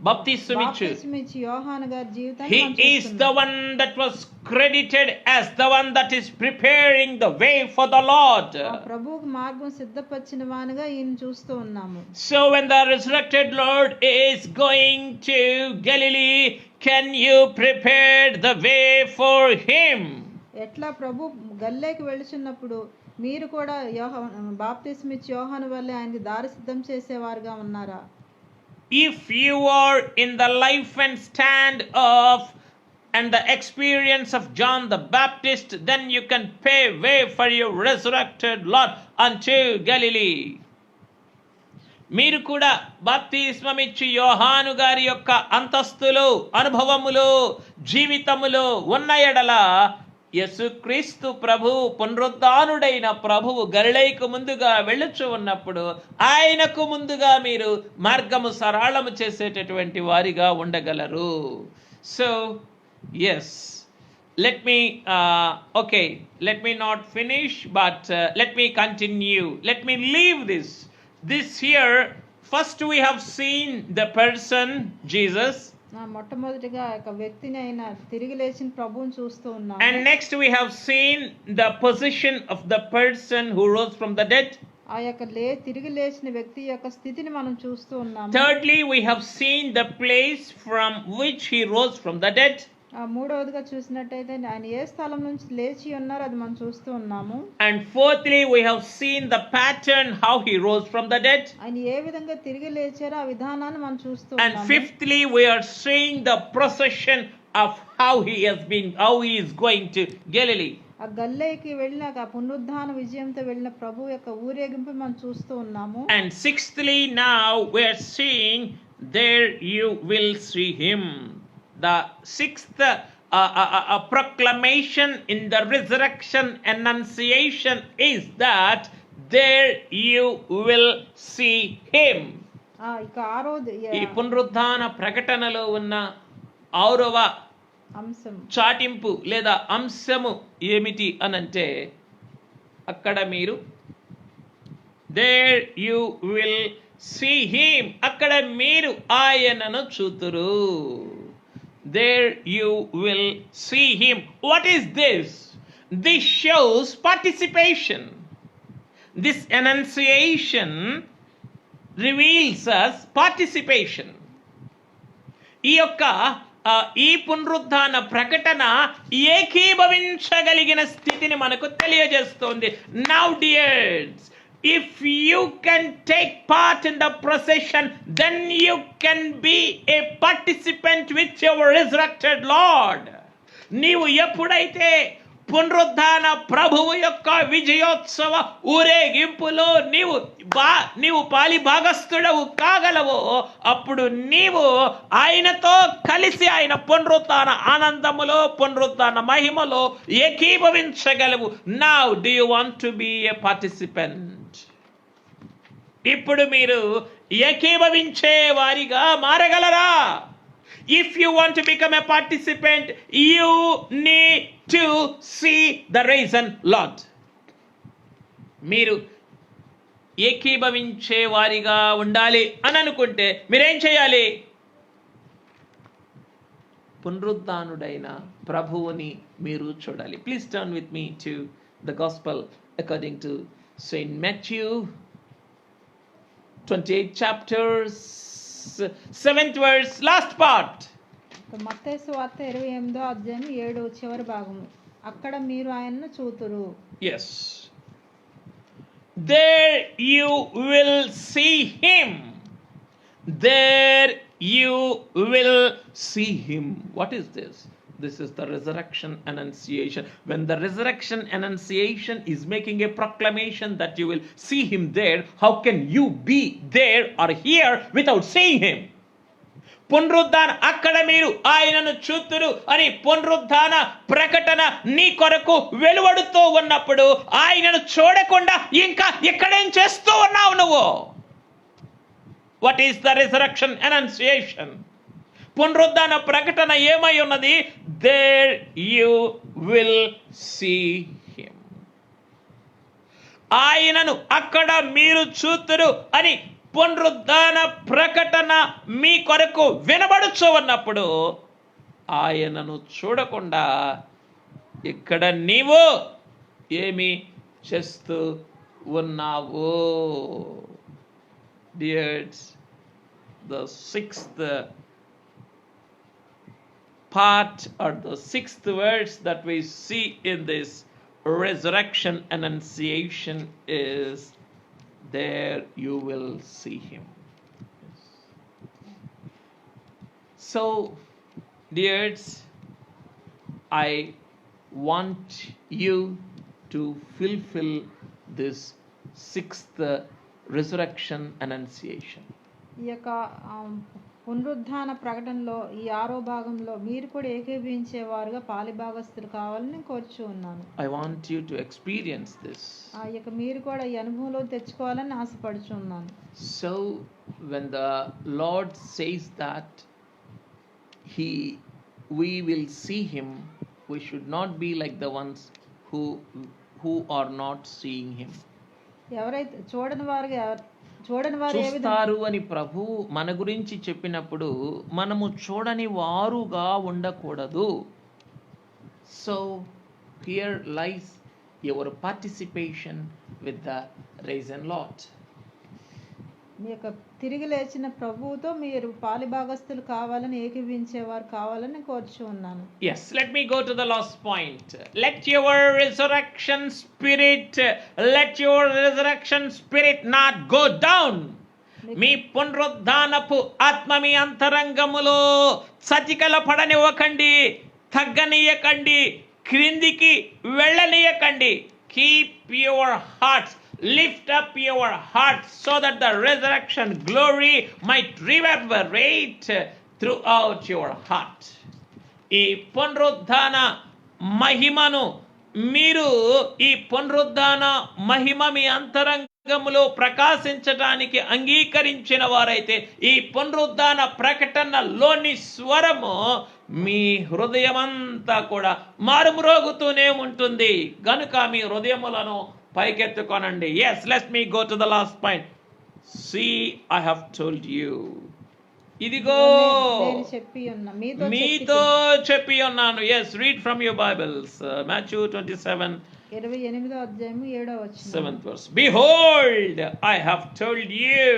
బాప్తిస్మమిచ్చు యోహాను గారి జీవితాన్ని he is the one that was credited as the one that is preparing the way for the Lord. ప్రభువుకు మార్గం సిద్ధపరిచిన వానిగా ఈయన చూస్తూ ఉన్నాము. So when the resurrected Lord is going to Galilee, can you prepare the way for him? ఎట్లా ప్రభు గలిలయకి వెళ్తున్నప్పుడు మీరు కూడా బాప్తిస్మిచ్చి యోహాను వల్లే ఆయనకి దారి సిద్ధం చేసేవారుగా ఉన్నారా? If you are in the life and stand of and the experience of John the Baptist, then you can pave way for your resurrected Lord unto Galilee. మీరు కూడా బాప్తిస్మమిచ్చి యోహాను గారి యొక్క అంతస్తులు, అనుభవములు, జీవితములు ఉన్న ఎడల యేసుక్రీస్తు ప్రభు పునరుద్ధానుడైన ప్రభువు గలిలయకు ముందుగా వెళ్ళుచు ఉన్నప్పుడు ఆయనకు ముందుగా మీరు మార్గము సరళము చేసేటటువంటి వారిగా ఉండగలరు. So yes, let me not finish, but let me continue. Let me leave this here. First we have seen the person Jesus, మొట్టమొదటిగా ఒక వ్యక్తిని అయిన తిరిగి లేచిన ప్రభువుని చూస్తూ ఉన్నాము. And next we have seen the position of the person who rose from the dead. ఆ యొక్క తిరిగి లేచిన వ్యక్తి యొక్క స్థితిని మనం చూస్తూ ఉన్నాము. Thirdly, we have seen the place from which he rose from the dead. మూడవదిగా చూసినట్టయితే ఆయన ఏ స్థలం నుంచి లేచి ఉన్నారో అది మనం చూస్తూ ఉన్నాము. And fourthly, we have seen the pattern how he rose from the dead. ఆయన ఏ విధంగా తిరిగి లేచారో ఆ విధానాన్ని మనం చూస్తూ ఉన్నాము. And fifthly, we are seeing the procession of how he is going to Galilee. ఆ గలిలయకి వెళ్ళినాక పునరుద్ధాన విజయంతో వెళ్ళిన ప్రభు యొక్క ఊరేగింపు మనం చూస్తూ ఉన్నాము. And sixthly, now we are seeing there you will see him. The sixth proclamation in the resurrection annunciation is that there you will see him. ఇక ఆరోది ఈ పునరుద్ధాన ప్రకటనలో ఉన్న ఆరవ అంశం చాటింపు లేదా అంశము ఏమిటి అనంటే అక్కడ మీరు there you will see him, అక్కడ మీరు ఆయనను చూతురు. there you will see him. What is this? This shows participation. This annunciation reveals us participation. ఈ పునరుద్ధాన ప్రకటన ఏకీభవించగలిగిన స్థితిని మనకు తెలియజేస్తోంది. Now dears, if you can take part in the procession, then you can be a participant with your resurrected Lord. నీవు ఎప్పుడైతే పునరుద్ధాన ప్రభువు యొక్క విజయోత్సవ ఊరేగింపులో నీవు పాలి భాగస్థుడవు కాగలవో, అప్పుడు నీవు ఆయనతో కలిసి ఆయన పునరుద్ధాన ఆనందములో, పునరుద్ధాన మహిమలో ఏకీభవించగలవు. Now do you want to be a participant? ఇప్పుడు మీరు ఏకీభవించే వారిగా మారగలరా? If you want to become a participant, you need to see the risen Lord. మీరు ఏకీభవించే వారిగా ఉండాలి అని అనుకుంటే మీరేం చేయాలి? పునరుద్ధానుడైన ప్రభువుని మీరు చూడాలి. Please turn with me to the Gospel according to Saint Matthew, 28 chapters, 7th verse, last part. మత్తయి సువార్త 28వ అధ్యాయం 7వ చివరి భాగము. అక్కడ మీరు ఆయనను చూతురు. Yes. There you will see him. There you will see him. What is this? This is the resurrection annunciation. When the resurrection annunciation is making a proclamation that you will see him there, how can you be there or here without seeing him? పునరుద్ధాన అక్కడ మీరు ఆయనను చూతురు అని పునరుద్ధాన ప్రకటన నీ కొరకు వెలువడుతూ ఉన్నప్పుడు ఆయనను చూడకుండా ఇంకా ఎక్కడేం చేస్తూ ఉన్నావు నువ్వు? What is the resurrection annunciation? పునరుద్ధాన ప్రకటన ఏమై ఉన్నది? There you will see him. ఆయనను అక్కడ మీరు చూతురు అని పునరుద్ధాన ప్రకటన మీ కొరకు వినబడుచు ఉన్నప్పుడు ఆయనను చూడకుండా ఇక్కడ నీవు ఏమి చేస్తూ ఉన్నావు? Dears, the sixth part or the sixth verse that we see in this resurrection annunciation is, there you will see him. So, dears, I want you to fulfill this sixth resurrection annunciation. ఈ యొక్క పునరుద్ధాన ప్రకటనలో ఈ 6వ భాగంలో మీరు కూడా ఏకీభవించేవారుగా పాలిభాగస్తులు కావాలని కోరుచు ఉన్నాను. I want you to experience this. ఆ యొక్క మీరు కూడా ఈ అనుభవంలో తెచ్చుకోవాలని ఆశపడుచు ఉన్నాను. So when the Lord says that we will see him, we should not be like the ones who are not seeing him. ఎవరైతే చూడని వారు చూస్తారు అని ప్రభు మన గురించి చెప్పినప్పుడు మనము చూడని వారుగా ఉండకూడదు. So here lies your participation with the risen Lord. మీ యొక్క తిరిగి లేచిన ప్రభువుతో మీరు పాలిభాగస్తులు కావాలని ఏకీభవించేవారు కావాలని కోరుచు ఉన్నాను. Yes, let me go to the last point. Let your resurrection spirit not go down. మీ పునరుద్ధానపు ఆత్మ మీ అంతరంగములో చతికల పడనివ్వకండి, తగ్గనీయకండి, క్రిందికి వెళ్ళనీయకండి. Keep your hearts, lift up your heart so that the resurrection glory might reverberate throughout your heart. ఈ పునరుద్ధాన మహిమను మీరు ఈ పునరుద్ధాన మహిమ మీ అంతరంగములో ప్రకాశించడానికి అంగీకరించిన వారైతే ఈ పునరుద్ధాన ప్రకటనలోని స్వరము మీ హృదయమంతా కూడా మారుమ్రోగుతూనే ఉంటుంది. గనుక మీ హృదయములను పైకెత్తుకోనండి. Yes, let me go to the last point. See, I have told you. ఇదిగో నేను చెప్పి ఉన్నా మీతో చెప్పి ఉన్నాను. yes, read from your Bibles. Matthew 27 28వ అధ్యాయము 7వ వచనం 7th verse. Behold, I have told you.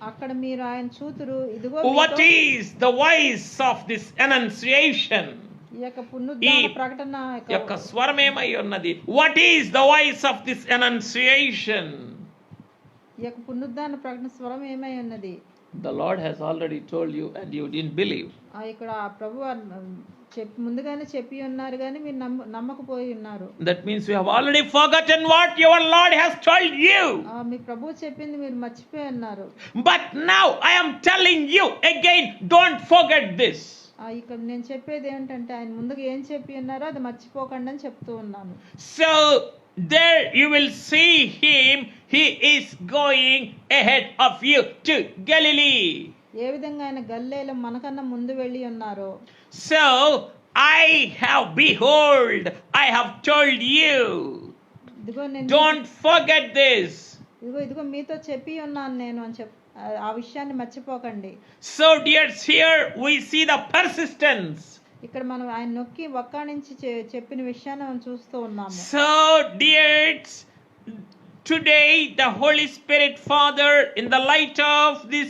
అక్కడ మీరు ఆయన చూతురు, ఇదిగో What is the voice of this annunciation? ఈ యొక్క పునరుద్ధాన ప్రకటన యొక్క స్వరం ఏమై ఉన్నది? What is the voice of this annunciation? ఈ యొక్క పునరుద్ధాన ప్రకటన స్వరం ఏమై ఉన్నది? The Lord has already told you and you didn't believe. ఇక్కడ ప్రభు ముందుగానే చెప్పి ఉన్నారు కానీ మీరు నమ్మకపోయి ఉన్నారు. That means you have already forgotten what your Lord has told you. మీ ప్రభు చెప్పింది మీరు మర్చిపోయి ఉన్నారు. But now I am telling you again, don't forget this. ఇక్కడ నేను చెప్పేది ఏంటంటే ఆయన ముందుగా ఏం చెప్పి ఉన్నారో అది మర్చిపోకండి అని చెప్తూ ఉన్నాను. So there you will see him. He is going ahead of you to Galilee. ఏ విధంగా ఆయన గలిలయలో మనకన్నా ముందు వెళ్ళి ఉన్నారో. So I have, behold, I have told you. Don't forget this. ఇదిగో మీతో చెప్పి ఉన్నాను నేను అని ఆ విషయాన్ని మర్చిపోకండి. So dears, here we see the persistence. ఇక్కడ మనం ఆయన నొక్కి ఒక్క నుంచి చెప్పిన విషయాన్ని మనం చూస్తూ ఉన్నాము. So dears, today the Holy Spirit Father, in the light of this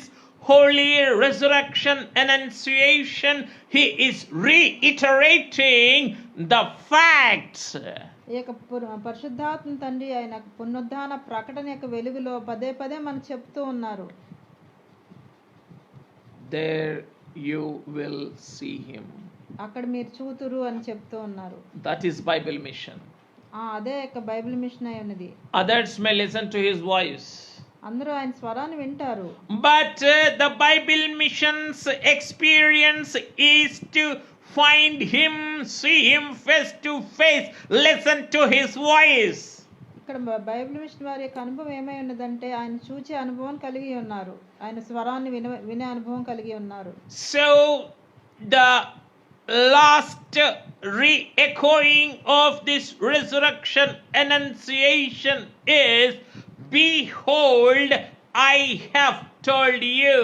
holy resurrection annunciation, he is reiterating the facts. ఈ యొక్క పరిశుద్ధాత్మ తండ్రి ఆయన పునరుద్ధాన ప్రకటన యొక్క వెలుగులో పదే పదే మనకు చెప్తూ ఉన్నారు. There you will see him. అక్కడ మీరు చూతురు అని చెప్తూ ఉన్నారు. That is Bible mission. అదే యొక్క బైబిల్ మిషన్ అయి ఉన్నది. Others may listen to his voice. అందరూ ఆయన స్వరాన్ని వింటారు. But the Bible mission's experience is to find him, see him face to face, listen to his voice. ఇక్కడ బైబిల్ మిషన్ వారి యొక్క అనుభవం ఏమై ఉన్నదంటే ఆయన చూచే అనుభవం కలిగి ఉన్నారు, ఆయన స్వరాన్ని వినే అనుభవం కలిగి ఉన్నారు. So the last re-echoing of this resurrection annunciation is, behold, I have told you.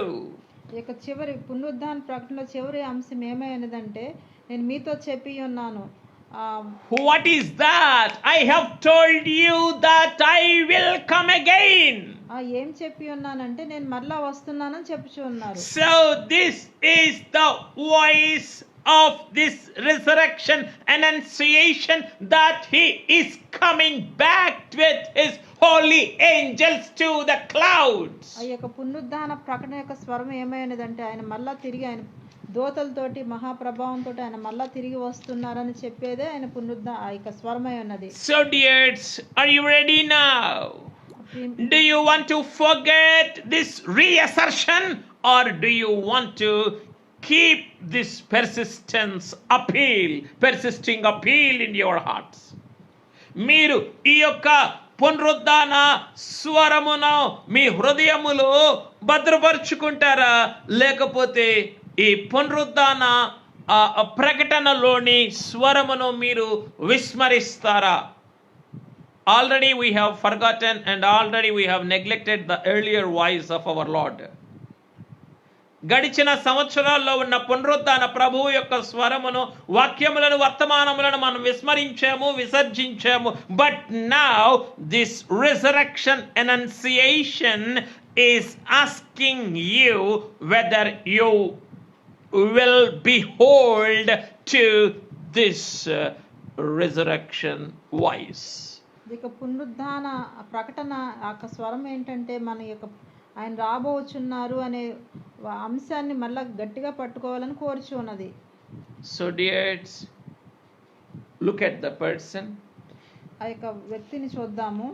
ఈ యొక్క చివరి పునరుద్ధాన ప్రకటనలో చివరి అంశం ఏమై ఉన్నదంటే నేను మీతో చెప్పి ఉన్నాను. What is that? I have told you that I will come again. ఏం చెప్పి ఉన్నానంటే నేను మరలా వస్తున్నానని చెప్పుచూ ఉన్నారు. So this is the voice of this resurrection annunciation, that he is coming back with his holy angels to the clouds. ఆ యొక్క పునరుద్ధాన ప్రకటన యొక్క స్వరం ఏమైనదంటే ఆయన మళ్ళా తిరిగి ఆయన దూతలతోటి మహాప్రభావంతో ఆయన మళ్ళా తిరిగి వస్తున్నారని చెప్పేదే ఆయన ఆ యొక్క స్వరమై ఉన్నది. So dears, are you ready now? Do you want to forget this reassertion, or do you want to keep this persisting appeal in your hearts? మీరు ఈ యొక్క పునరుద్ధాన స్వరమును మీ హృదయములో భద్రపరుచుకుంటారా, లేకపోతే ఈ పునరుద్ధాన ప్రకటనలోని స్వరమును మీరు విస్మరిస్తారా? Already we have forgotten and already we have neglected the earlier voice of our Lord. గడిచిన సంవత్సరాల్లో ఉన్న పునరుద్ధాన ప్రభువు యొక్క స్వరమును, వాక్యములను, వర్తమానములను మనం విసర్జించాము. But now this resurrection annunciation is asking you whether you will behold to this resurrection voice. ఇక పునరుద్ధాన ప్రకటన యొక్క స్వరం ఏంటంటే మన యొక్క ఆయన రాబోచున్నారు అనే అంశాన్ని మళ్ళా గట్టిగా పట్టుకోవాలని కోరుచు ఉన్నది. So dears, look at the person. ఆ యొక్క వ్యక్తిని చూద్దాము.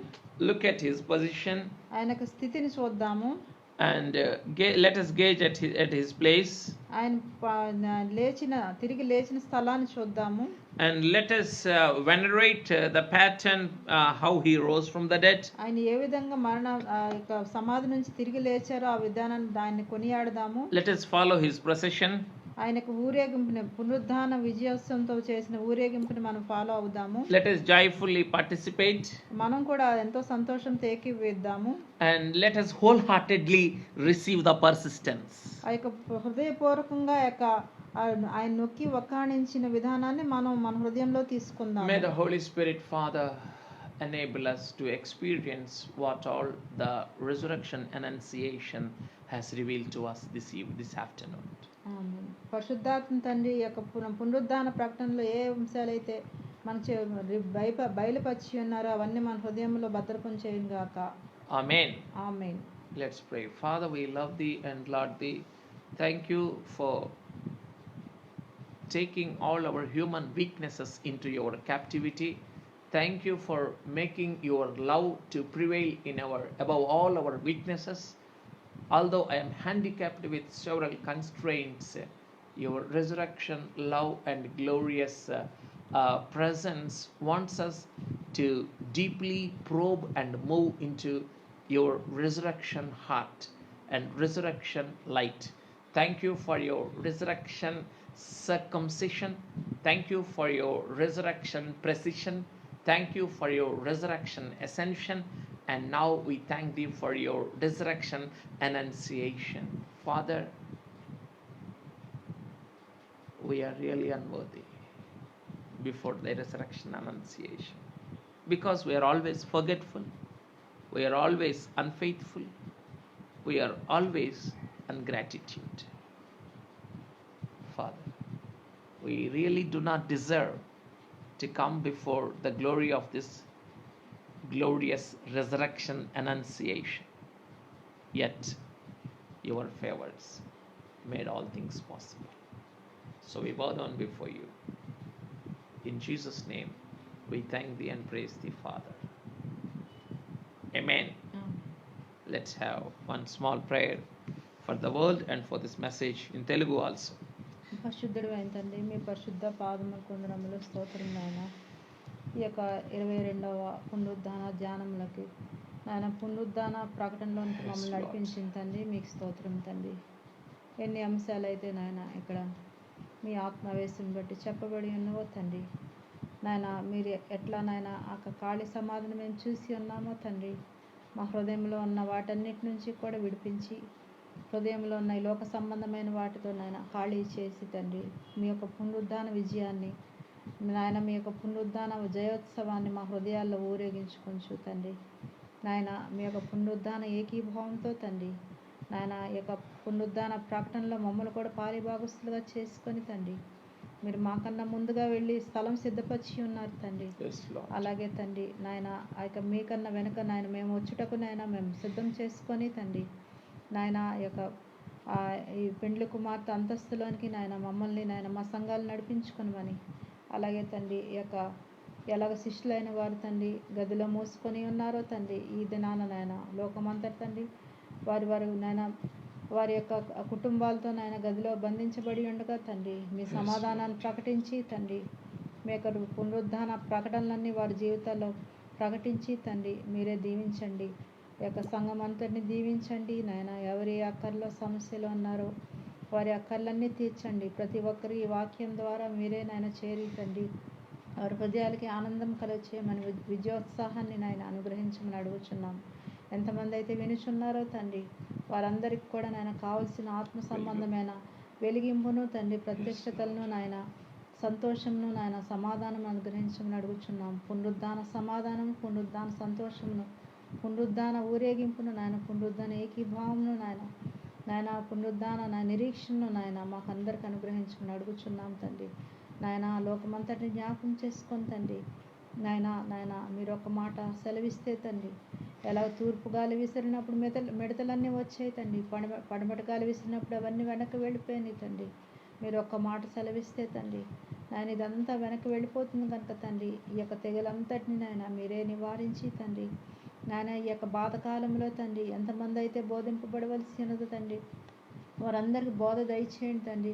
Look at his position. ఆయన యొక్క స్థితిని చూద్దాము. And let us gauge at his place. ఆయన తిరిగి లేచిన స్థలాన్ని చూద్దాము. And let us venerate the pattern, how he rose from the dead. ఆయన ఏ విధంగా సమాధి నుంచి తిరిగి లేచారో ఆ విధానాన్ని దాన్ని కొనియాడదాము. Let us follow his procession. ఆయనకు ఊరేగింపుని పునరుద్ధాన విజయోత్సవంతో చేసిన ఊరేగింపుని మనం ఫాలో అవుదాము. Let us joyfully participate. మనం కూడా ఎంతో సంతోషంతో ఏకీభవిద్దాము. And let us wholeheartedly receive the persistence. ఆ యొక్క హృదయపూర్వకంగా యొక్క ఆయన నొక్కి వక్కాణించిన విధానాన్ని మనం మన హృదయంలో తీసుకుందాం. May the Holy Spirit, Father, enable us to experience what all the resurrection annunciation has revealed to us this afternoon. ఆమేన్. పరిశుద్ధాత్మ తండ్రి యొక్క పునరుద్ధాన ప్రకటనలో ఏ అంశాలైతే మనకు బయలుపరిచి ఉన్నారో అవన్నీ మన హృదయంలో భద్రపరిచేయును గాక. Amen. Amen. Let's pray. Father, we love thee and laud thee. Thank you for taking all our human weaknesses into your captivity. Thank you for making your love to prevail above all our weaknesses. Although I am handicapped with several constraints, your resurrection love and glorious presence wants us to deeply probe and move into your resurrection heart and resurrection light. Thank you for your resurrection circumcision. Thank you for your resurrection precision. Thank you for your resurrection ascension. And now we thank thee for your resurrection annunciation. Father, we are really unworthy before the resurrection annunciation, because we are always forgetful, we are always unfaithful, we are always ingratitude. Father, we really do not deserve to come before the glory of this glorious resurrection annunciation, yet your favors made all things possible. So we bow down before you. In Jesus' name, we thank thee and praise thee, Father. Amen. Let's have one small prayer for the world and for this message in Telugu also. పరిశుద్ధుడు అయిన తండ్రి, మీ పరిశుద్ధ పాదముల కొందరములు స్తోత్రం నాయన. ఈ యొక్క 22వ పునరుద్ధాన ధ్యానములకి నాయన పునరుద్ధాన ప్రకటనలోనికి మమ్మల్ని నడిపించిన తండ్రి, మీకు స్తోత్రం తండ్రి. ఎన్ని అంశాలు అయితే నాయన ఇక్కడ మీ ఆత్మవేశం బట్టి చెప్పబడి ఉన్నవో తండ్రి. నాయన మీరు ఎట్లా నాయన ఆ ఖాళీ సమాధిని మేము చూసి ఉన్నామో తండ్రి. మా హృదయంలో ఉన్న వాటన్నిటి నుంచి కూడా విడిపించి, హృదయంలో ఉన్న ఈ లోక సంబంధమైన వాటితో నాయన ఖాళీ చేసి తండ్రి, మీ యొక్క పునరుద్ధాన విజయాన్ని నాయన, మీ యొక్క పునరుద్ధాన జయోత్సవాన్ని మా హృదయాల్లో ఊరేగించుకొంచు తండ్రి. నాయన మీ యొక్క పునరుద్ధాన ఏకీభావంతో తండ్రి, నాయన ఈ యొక్క పునరుద్ధాన ప్రకటనలో మమ్మల్ని కూడా పాలిభాగస్తులుగా చేసుకొని తండ్రి, మీరు మాకన్నా ముందుగా వెళ్ళి స్థలం సిద్ధపరిచి ఉన్నారు తండ్రి. అలాగే తండ్రి నాయన ఆ యొక్క మీకన్నా వెనుక నాయన మేము వచ్చుటకు నాయన మేము సిద్ధం చేసుకొని తండ్రి, నాయన ఈ యొక్క ఈ పెండ్లి కుమార్తె అంతస్తులోనికి నాయన మమ్మల్ని నాయన మా సంఘాలు నడిపించుకొనమని, అలాగే తండ్రి ఈ యొక్క ఎలాగ శిష్యులైన వారు తండ్రి గదిలో మూసుకొని ఉన్నారో తండ్రి, ఈ దినాన నాయన లోకమంతటి తండ్రి వారి నాయన వారి యొక్క కుటుంబాలతో నాయన గదిలో బంధించబడి ఉండగా తండ్రి, మీ సమాధానాన్ని ప్రకటించి తండ్రి, మీ యొక్క పునరుద్ధాన ప్రకటనలన్నీ వారి జీవితాల్లో ప్రకటించి తండ్రి మీరే దీవించండి. ఈ యొక్క సంఘం అంతటిని దీవించండి నాయన. ఎవరి అక్కర్లో సమస్యలు ఉన్నారో వారి అక్కర్లన్నీ తీర్చండి. ప్రతి ఒక్కరి ఈ వాక్యం ద్వారా మీరే నాయన చేరి తండ్రి వారి హృదయాలకి ఆనందం కలగచేయమని, విజయోత్సాహాన్ని నాయన అనుగ్రహించమని అడుగుచున్నాం. ఎంతమంది అయితే వినుచున్నారో తండ్రి వారందరికీ కూడా నాయన కావలసిన ఆత్మ సంబంధమైన వెలిగింపును తండ్రి, ప్రత్యక్షతలను నాయన, సంతోషమును నాయన, సమాధానం అనుగ్రహించమని అడుగుచున్నాం. పునరుద్ధాన సమాధానం, పునరుద్ధాన సంతోషమును, పునరుద్ధాన ఊరేగింపును నాయన, పునరుద్ధాన ఏకీభావమును నాయన పునరుద్ధాన నిరీక్షణను నాయన మాకు అందరికి అనుగ్రహించమని అడుగుచున్నాం తండ్రి. నాయన లోకమంతటిని జ్ఞాపకం చేసుకొని తండ్రి, నాయన మీరు ఒక మాట సెలవిస్తే తండ్రి, ఎలా తూర్పు గాలి విసిరినప్పుడు మిడతలన్నీ వచ్చాయి తండ్రి, పడమటి గాలి విసిరినప్పుడు అవన్నీ వెనక్కి వెళ్ళిపోయినాయి తండ్రి. మీరు ఒక్క మాట సెలవిస్తే తండ్రి నాయన ఇదంతా వెనక్కి వెళ్ళిపోతుంది కనుక తండ్రి, ఈ యొక్క తెగలంతటిని నాయన మీరే నివారించి తండ్రి, నాయన ఈ యొక్క బాధకాలంలో తండ్రి ఎంతమంది అయితే బోధింపబడవలసి ఉన్నదో తండ్రి వారందరికీ బోధ దయచేయండి తండ్రి.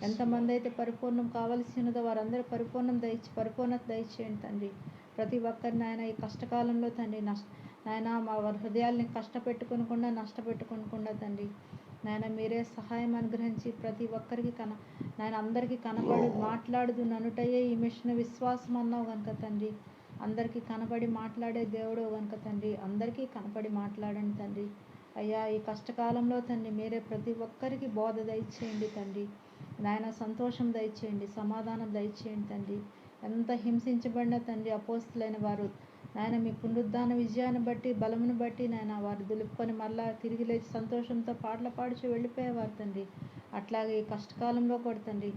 ఎంతమంది అయితే పరిపూర్ణం కావలసి ఉన్నదో వారందరూ పరిపూర్ణత దయచేయండి తండ్రి. ప్రతి ఒక్కరి నాయన ఈ కష్టకాలంలో తండ్రి నాయన మా వారి హృదయాల్ని నష్టపెట్టుకోకుండా తండ్రి, నాయన మీరే సహాయం అనుగ్రహించి ప్రతి ఒక్కరికి నాయన అందరికీ కనబడి మాట్లాడుదు ననుటయే ఈ మిషన్ విశ్వాసం అన్నావు కనుక తండ్రి, అందరికీ కనబడి మాట్లాడే దేవుడు కనుక తండ్రి, అందరికీ కనబడి మాట్లాడండి తండ్రి. అయ్యా ఈ కష్టకాలంలో తండ్రి మీరే ప్రతి ఒక్కరికి బోధ దయచేయండి తండ్రి. నాయన సంతోషం దయచేయండి, సమాధానం దయచేయండి తండ్రి. ఎంత హింసించబడిన తండ్రి అపోస్తులైన వారు నాయన మీ పునరుద్ధాన విజయాన్ని బట్టి బలమును బట్టి నాయన వారు దులుపుకొని మళ్ళా తిరిగి లేచి సంతోషంతో పాటలు పాడుచు వెళ్ళిపోయేవారు తండ్రి. అట్లాగే ఈ కష్టకాలంలో కూడా తండ్రి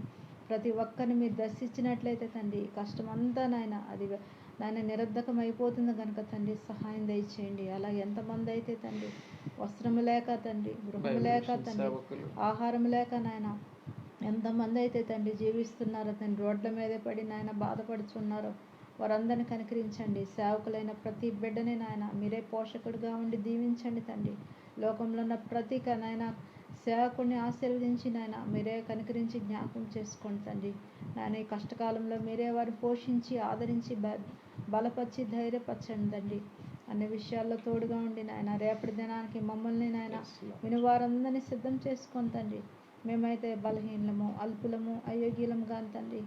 ప్రతి ఒక్కరిని మీరు దర్శించినట్లయితే తండ్రి కష్టమంతా నాయన నిరర్ధకం అయిపోతుంది కనుక తండ్రి సహాయం దయచేయండి. అలాగే ఎంతమంది అయితే తండ్రి వస్త్రము లేక తండ్రి, గృహము లేక తండ్రి, ఆహారం లేక నాయన ఎంతమంది అయితే తండ్రి జీవిస్తున్నారో తండ్రి, రోడ్ల మీద పడి నాయన బాధపడుచున్నారో వారందరిని కనికరించండి. సేవకులైన ప్రతి బిడ్డని నాయన మీరే పోషకుడిగా ఉండి దీవించండి తండ్రి. లోకంలో ఉన్న ప్రతి నాయన సేవకుడిని ఆశీర్వదించి నాయన మీరే కనికరించి జ్ఞాపకం చేసుకోండి తండ్రి. నాయన ఈ కష్టకాలంలో మీరే వారిని పోషించి ఆదరించి బలపరిచి ధైర్యపరచండి తండ్రి. అన్ని విషయాల్లో తోడుగా ఉండి నాయన రేపటి దినానికి మమ్మల్ని నాయన వినివారందరినీ సిద్ధం చేసుకోండి తండ్రి. మేమైతే బలహీనము, అల్పులము, అయోగ్యులము కాని తండ్రి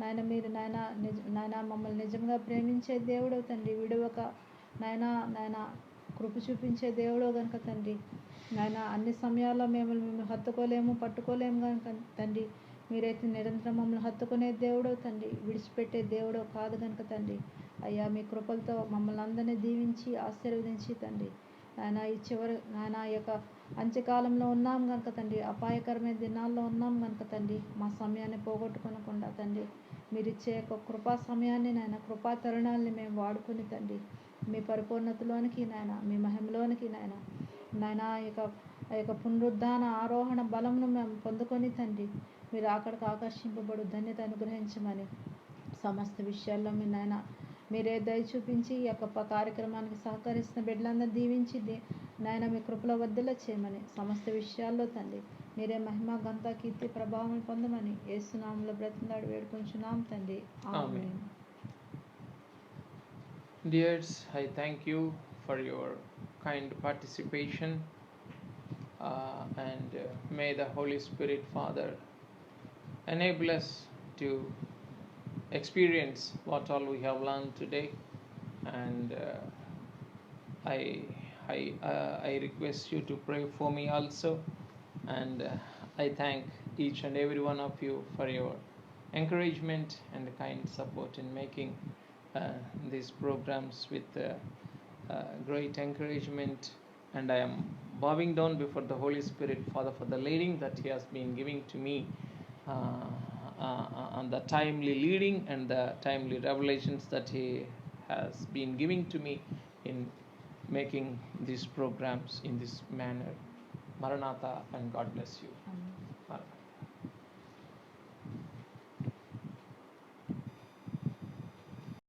నాయన మీరు నాయన మమ్మల్ని నిజంగా ప్రేమించే దేవుడు తండ్రి, విడవక నాయన కృప చూపించే దేవుడు కనుక తండ్రి. నాయన అన్ని సమయాల్లో మేము హత్తుకోలేము, పట్టుకోలేము కనుక తండ్రి మీరైతే నిరంతరం మమ్మల్ని హత్తుకునే దేవుడు తండ్రి, విడిచిపెట్టే దేవుడు కాదు కనుక తండ్రి. అయ్యా మీ కృపలతో మమ్మల్ని అందరినీ దీవించి ఆశీర్వదించి తండ్రి నాయన ఈ చివరి నాయన యొక్క అంత్యకాలంలో ఉన్నాం కనుక తండ్రి, అపాయకరమైన దినాల్లో ఉన్నాం కనుక తండ్రి మా సమయాన్ని పోగొట్టుకోనకుండా తండ్రి మీరు ఇచ్చే యొక్క కృపా సమయాన్ని నాయన కృపా తరుణాలని మేము వాడుకుని తండ్రి మీ పరిపూర్ణతలోనికి నాయన మీ మహిమలోనికి నాయన ఆ యొక్క పునరుద్ధాన ఆరోహణ బలమును మేము పొందుకొని తండ్రి మీరు అక్కడికి ఆకర్షింపబడు ధన్యత అనుగ్రహించమని సమస్త విషయాల్లో మీ నాయన మీరే దయ చూపించి ఈ యొక్క కార్యక్రమానికి సహకరిస్తున్న బిడ్డలందరూ దీవించి నాయన మీ కృపలో వర్ధిల్ల చేయమని సమస్త విషయాల్లో తండ్రి మీరే మహిమ ఘనత కీర్తి ప్రభావం పొందమని యేసు నామములో బ్రతిమలాడి వేడుకొంచున్నాం తండ్రి. ఆమేన్. Dears, I thank you for your kind participation and may the Holy Spirit Father enable us to experience what all we have learned today, and I request you to pray for me also, and I thank each and every one of you for your encouragement and kind support in making these programs with great encouragement, and I am bowing down before the Holy Spirit Father for the leading that He has been giving to me, and the timely leading and the timely revelations that He has been giving to me in making these programs in this manner. Maranatha, and God bless you. Amen.